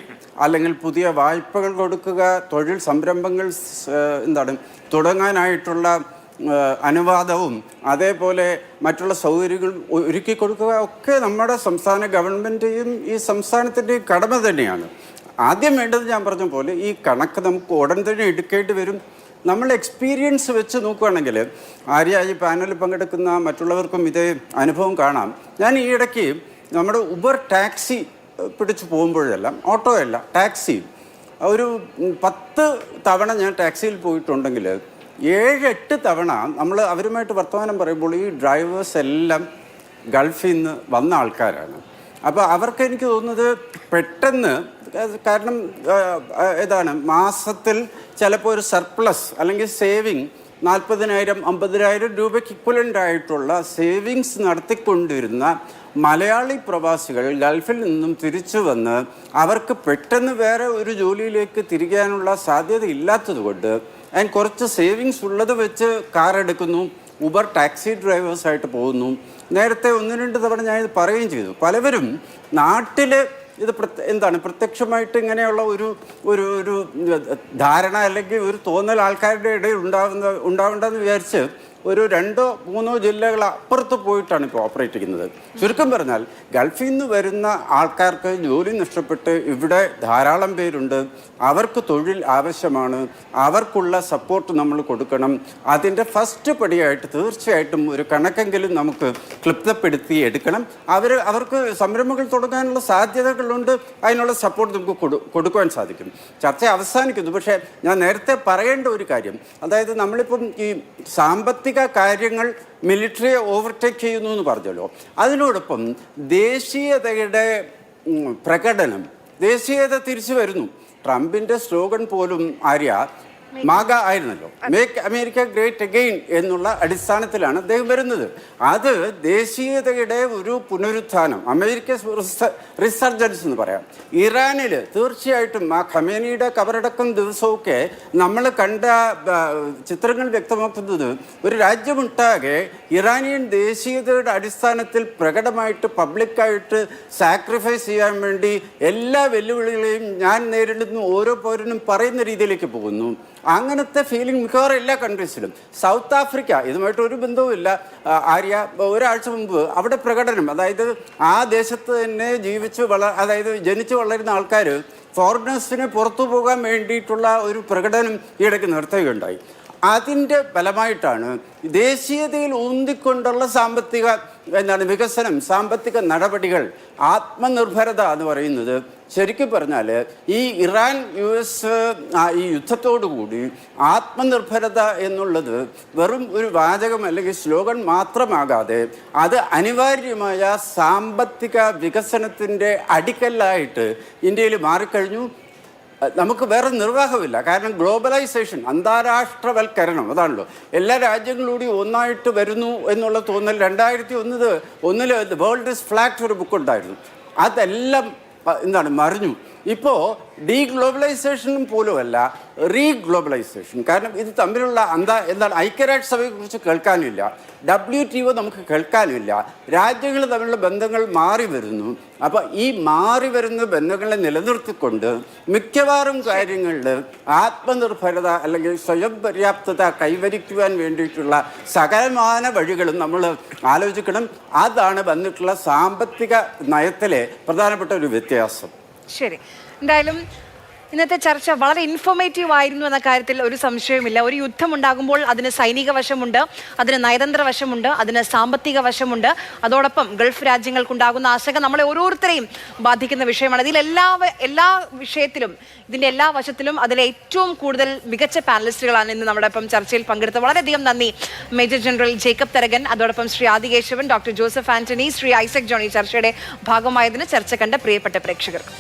അല്ലെങ്കിൽ പുതിയ വായ്പകൾ കൊടുക്കുക, തൊഴിൽ സംരംഭങ്ങൾ തുടങ്ങാനായിട്ടുള്ള അനുവാദവും അതേപോലെ മറ്റുള്ള സൗകര്യങ്ങൾ ഒരുക്കി കൊടുക്കുക ഒക്കെ നമ്മുടെ സംസ്ഥാന ഗവൺമെൻറ്റെയും ഈ സംസ്ഥാനത്തിൻ്റെയും കടമ തന്നെയാണ്. ആദ്യം വേണ്ടത് ഞാൻ പറഞ്ഞ പോലെ ഈ കണക്ക് നമുക്ക് ഉടൻ തന്നെ എടുക്കേണ്ടി വരും. നമ്മൾ എക്സ്പീരിയൻസ് വെച്ച് നോക്കുകയാണെങ്കിൽ, ആര്യ ഈ പാനലിൽ പങ്കെടുക്കുന്ന മറ്റുള്ളവർക്കും ഇതേ അനുഭവം കാണാം. ഞാൻ ഈ ഇടയ്ക്ക് നമ്മുടെ ഉബർ ടാക്സി പിടിച്ച് പോകുമ്പോഴെല്ലാം, ഓട്ടോ അല്ല ടാക്സി, ഒരു 10 തവണ ഞാൻ ടാക്സിയിൽ പോയിട്ടുണ്ടെങ്കിൽ 7-8 തവണ നമ്മൾ അവരുമായിട്ട് വർത്തമാനം പറയുമ്പോൾ ഈ ഡ്രൈവേഴ്സ് എല്ലാം ഗൾഫിൽ നിന്ന് വന്ന ആൾക്കാരാണ്. അപ്പോൾ അവർക്ക് എനിക്ക് തോന്നുന്നത് പെട്ടെന്ന് കാരണം ഏതാണ് മാസത്തിൽ ചിലപ്പോൾ ഒരു സർപ്ലസ് അല്ലെങ്കിൽ സേവിങ് 40,000 50,000 രൂപയ്ക്ക് ഇക്വലൻ്റ് ആയിട്ടുള്ള സേവിങ്സ് നടത്തിക്കൊണ്ടിരുന്ന മലയാളി പ്രവാസികൾ ഗൾഫിൽ നിന്നും തിരിച്ചു വന്ന് അവർക്ക് പെട്ടെന്ന് വേറെ ഒരു ജോലിയിലേക്ക് തിരികാനുള്ള സാധ്യത ഇല്ലാത്തതുകൊണ്ട് അതിന് കുറച്ച് സേവിങ്സ് ഉള്ളത് വെച്ച് കാർ എടുക്കുന്നു, ഉബർ ടാക്സി ഡ്രൈവേഴ്സായിട്ട് പോകുന്നു. നേരത്തെ 1-2 തവണ ഞാൻ ഇത് പറയുകയും ചെയ്തു. പലവരും നാട്ടിൽ ഇത് എന്താണ് പ്രത്യക്ഷമായിട്ട് ഇങ്ങനെയുള്ള ഒരു ഒരു ഒരു ധാരണ അല്ലെങ്കിൽ ഒരു തോന്നൽ ആൾക്കാരുടെ ഇടയിൽ ഉണ്ടാവേണ്ടെന്ന് വിചാരിച്ച് ഒരു 2-3 ജില്ലകൾ അപ്പുറത്ത് പോയിട്ടാണ് ഇപ്പോൾ ഓപ്പറേറ്റ് ചെയ്യുന്നത്. ചുരുക്കം പറഞ്ഞാൽ ഗൾഫിൽ നിന്ന് വരുന്ന ആൾക്കാർക്ക് ജോലി നഷ്ടപ്പെട്ട് ഇവിടെ ധാരാളം പേരുണ്ട്. അവർക്ക് തൊഴിൽ ആവശ്യമാണ്, അവർക്കുള്ള സപ്പോർട്ട് നമ്മൾ കൊടുക്കണം. അതിൻ്റെ ഫസ്റ്റ് പടിയായിട്ട് തീർച്ചയായിട്ടും ഒരു കണക്കെങ്കിലും നമുക്ക് ക്ലിപ്തപ്പെടുത്തി എടുക്കണം. അവർക്ക് സംരംഭങ്ങൾ തുടങ്ങാനുള്ള സാധ്യതകളുണ്ട്, അതിനുള്ള സപ്പോർട്ട് നമുക്ക് കൊടുക്കുവാൻ സാധിക്കും. ചർച്ച അവസാനിക്കുന്നു. പക്ഷേ ഞാൻ നേരത്തെ പറയേണ്ട ഒരു കാര്യം, അതായത് നമ്മളിപ്പം ഈ സാമ്പത്തിക കാര്യങ്ങൾ മിലിറ്ററിയെ ഓവർടേക്ക് ചെയ്യുന്നു എന്ന് പറഞ്ഞല്ലോ, അതിനോടൊപ്പം ദേശീയതയുടെ പ്രകടനം, ദേശീയത തിരിച്ചു വരുന്നു. ട്രംപിൻ്റെ സ്ലോഗൻ പോലും മാഗ ആയിരുന്നല്ലോ, മേക്ക് അമേരിക്ക ഗ്രേറ്റ് അഗെയിൻ എന്നുള്ള അടിസ്ഥാനത്തിലാണ് അദ്ദേഹം വരുന്നത്. അത് ദേശീയതയുടെ ഒരു പുനരുത്ഥാനം, അമേരിക്ക റിസർജൻസ് എന്ന് പറയാം. ഇറാനിൽ തീർച്ചയായിട്ടും ആ ഖമേനിയുടെ കബറടക്കം ദിവസമൊക്കെ നമ്മൾ കണ്ട ചിത്രങ്ങൾ വ്യക്തമാക്കുന്നത് ഒരു രാജ്യമൊട്ടാകെ ഇറാനിയൻ ദേശീയതയുടെ അടിസ്ഥാനത്തിൽ പ്രകടമായിട്ട് പബ്ലിക്കായിട്ട് സാക്രിഫൈസ് ചെയ്യാൻ വേണ്ടി എല്ലാ വെല്ലുവിളികളെയും ഞാൻ നേരിടുന്നു ഓരോ പൗരനും പറയുന്ന രീതിയിലേക്ക് പോകുന്നു. അങ്ങനത്തെ ഫീലിംഗ് മിക്കവാറും എല്ലാ കൺട്രീസിലും. സൗത്ത് ആഫ്രിക്ക ഇതുമായിട്ട് ഒരു ബന്ധവുമില്ല. ഒരാഴ്ച മുമ്പ് അവിടെ പ്രകടനം, അതായത് ആ ദേശത്ത് തന്നെ ജനിച്ചു വളരുന്ന ആൾക്കാർ ഫോറിനേഴ്സിന് പുറത്തു പോകാൻ വേണ്ടിയിട്ടുള്ള ഒരു പ്രകടനം ഈയിടയ്ക്ക് നടത്തുകയുണ്ടായി. അതിൻ്റെ ഫലമായിട്ടാണ് ദേശീയതയിൽ ഊന്നിക്കൊണ്ടുള്ള വികസനം, സാമ്പത്തിക നടപടികൾ, ആത്മനിർഭരത എന്ന് പറയുന്നത് ശരിക്കും പറഞ്ഞാൽ ഈ ഇറാൻ US ഈ യുദ്ധത്തോടുകൂടി ആത്മനിർഭരത എന്നുള്ളത് വെറും ഒരു വാചകം അല്ലെങ്കിൽ സ്ലോഗൻ മാത്രമാകാതെ അത് അനിവാര്യമായ സാമ്പത്തിക വികസനത്തിൻ്റെ അടിക്കല്ലായിട്ട് ഇന്ത്യയിൽ മാറിക്കഴിഞ്ഞു. നമുക്ക് വേറെ നിർവാഹമില്ല. കാരണം ഗ്ലോബലൈസേഷൻ, അന്താരാഷ്ട്രവൽക്കരണം അതാണല്ലോ. എല്ലാ രാജ്യങ്ങളിലൂടെ ഒന്നായിട്ട് വരുന്നു എന്നുള്ള തോന്നൽ 2001 ദ വേൾഡ് ഇസ് ഫ്ലാറ്റ് ഒരു ബുക്ക് ഉണ്ടായിരുന്നു. അതെല്ലാം മറിഞ്ഞു. ഇപ്പോൾ ഡീഗ്ലോബലൈസേഷനും പോലുമല്ല, റീഗ്ലോബലൈസേഷൻ. കാരണം ഇത് തമ്മിലുള്ള ഐക്യരാഷ്ട്രസഭയെക്കുറിച്ച് കേൾക്കാനില്ല, WTO നമുക്ക് കേൾക്കാനില്ല, രാജ്യങ്ങൾ തമ്മിലുള്ള ബന്ധങ്ങൾ മാറി വരുന്നു. അപ്പോൾ ഈ മാറി വരുന്ന ബന്ധങ്ങളെ നിലനിർത്തിക്കൊണ്ട് മിക്കവാറും കാര്യങ്ങളിൽ ആത്മനിർഭരത അല്ലെങ്കിൽ സ്വയം പര്യാപ്തത കൈവരിക്കുവാൻ വേണ്ടിയിട്ടുള്ള സകലമാന വഴികളും നമ്മൾ ആലോചിക്കണം. അതാണ് വന്നിട്ടുള്ള സാമ്പത്തിക നയത്തിലെ പ്രധാനപ്പെട്ട ഒരു വ്യത്യാസം. ശരി, എന്തായാലും ഇന്നത്തെ ചർച്ച വളരെ ഇൻഫോർമേറ്റീവ് ആയിരുന്നു എന്ന കാര്യത്തിൽ ഒരു സംശയവുമില്ല. ഒരു യുദ്ധമുണ്ടാകുമ്പോൾ അതിന് സൈനിക വശമുണ്ട്, അതിന് നയതന്ത്ര വശമുണ്ട്, അതിന് സാമ്പത്തിക വശമുണ്ട്. അതോടൊപ്പം ഗൾഫ് രാജ്യങ്ങൾക്കുണ്ടാകുന്ന ആശങ്ക നമ്മളെ ഓരോരുത്തരെയും ബാധിക്കുന്ന വിഷയമാണ്. എല്ലാ വിഷയത്തിലും, ഇതിൻ്റെ എല്ലാ വശത്തിലും അതിലെ ഏറ്റവും കൂടുതൽ മികച്ച പാനലിസ്റ്റുകളാണ് ഇന്ന് നമ്മുടെ ഒപ്പം ചർച്ചയിൽ പങ്കെടുത്തത്. വളരെയധികം നന്ദി മേജർ ജനറൽ ജേക്കബ് തരകൻ, അതോടൊപ്പം ശ്രീ ആദികേശവൻ, ഡോക്ടർ ജോസഫ് ആന്റണി, ശ്രീ ഐസക് ജോൺ ഈ ചർച്ചയുടെ ഭാഗമായതിന് ചർച്ച കണ്ട പ്രിയപ്പെട്ട പ്രേക്ഷകർക്ക്.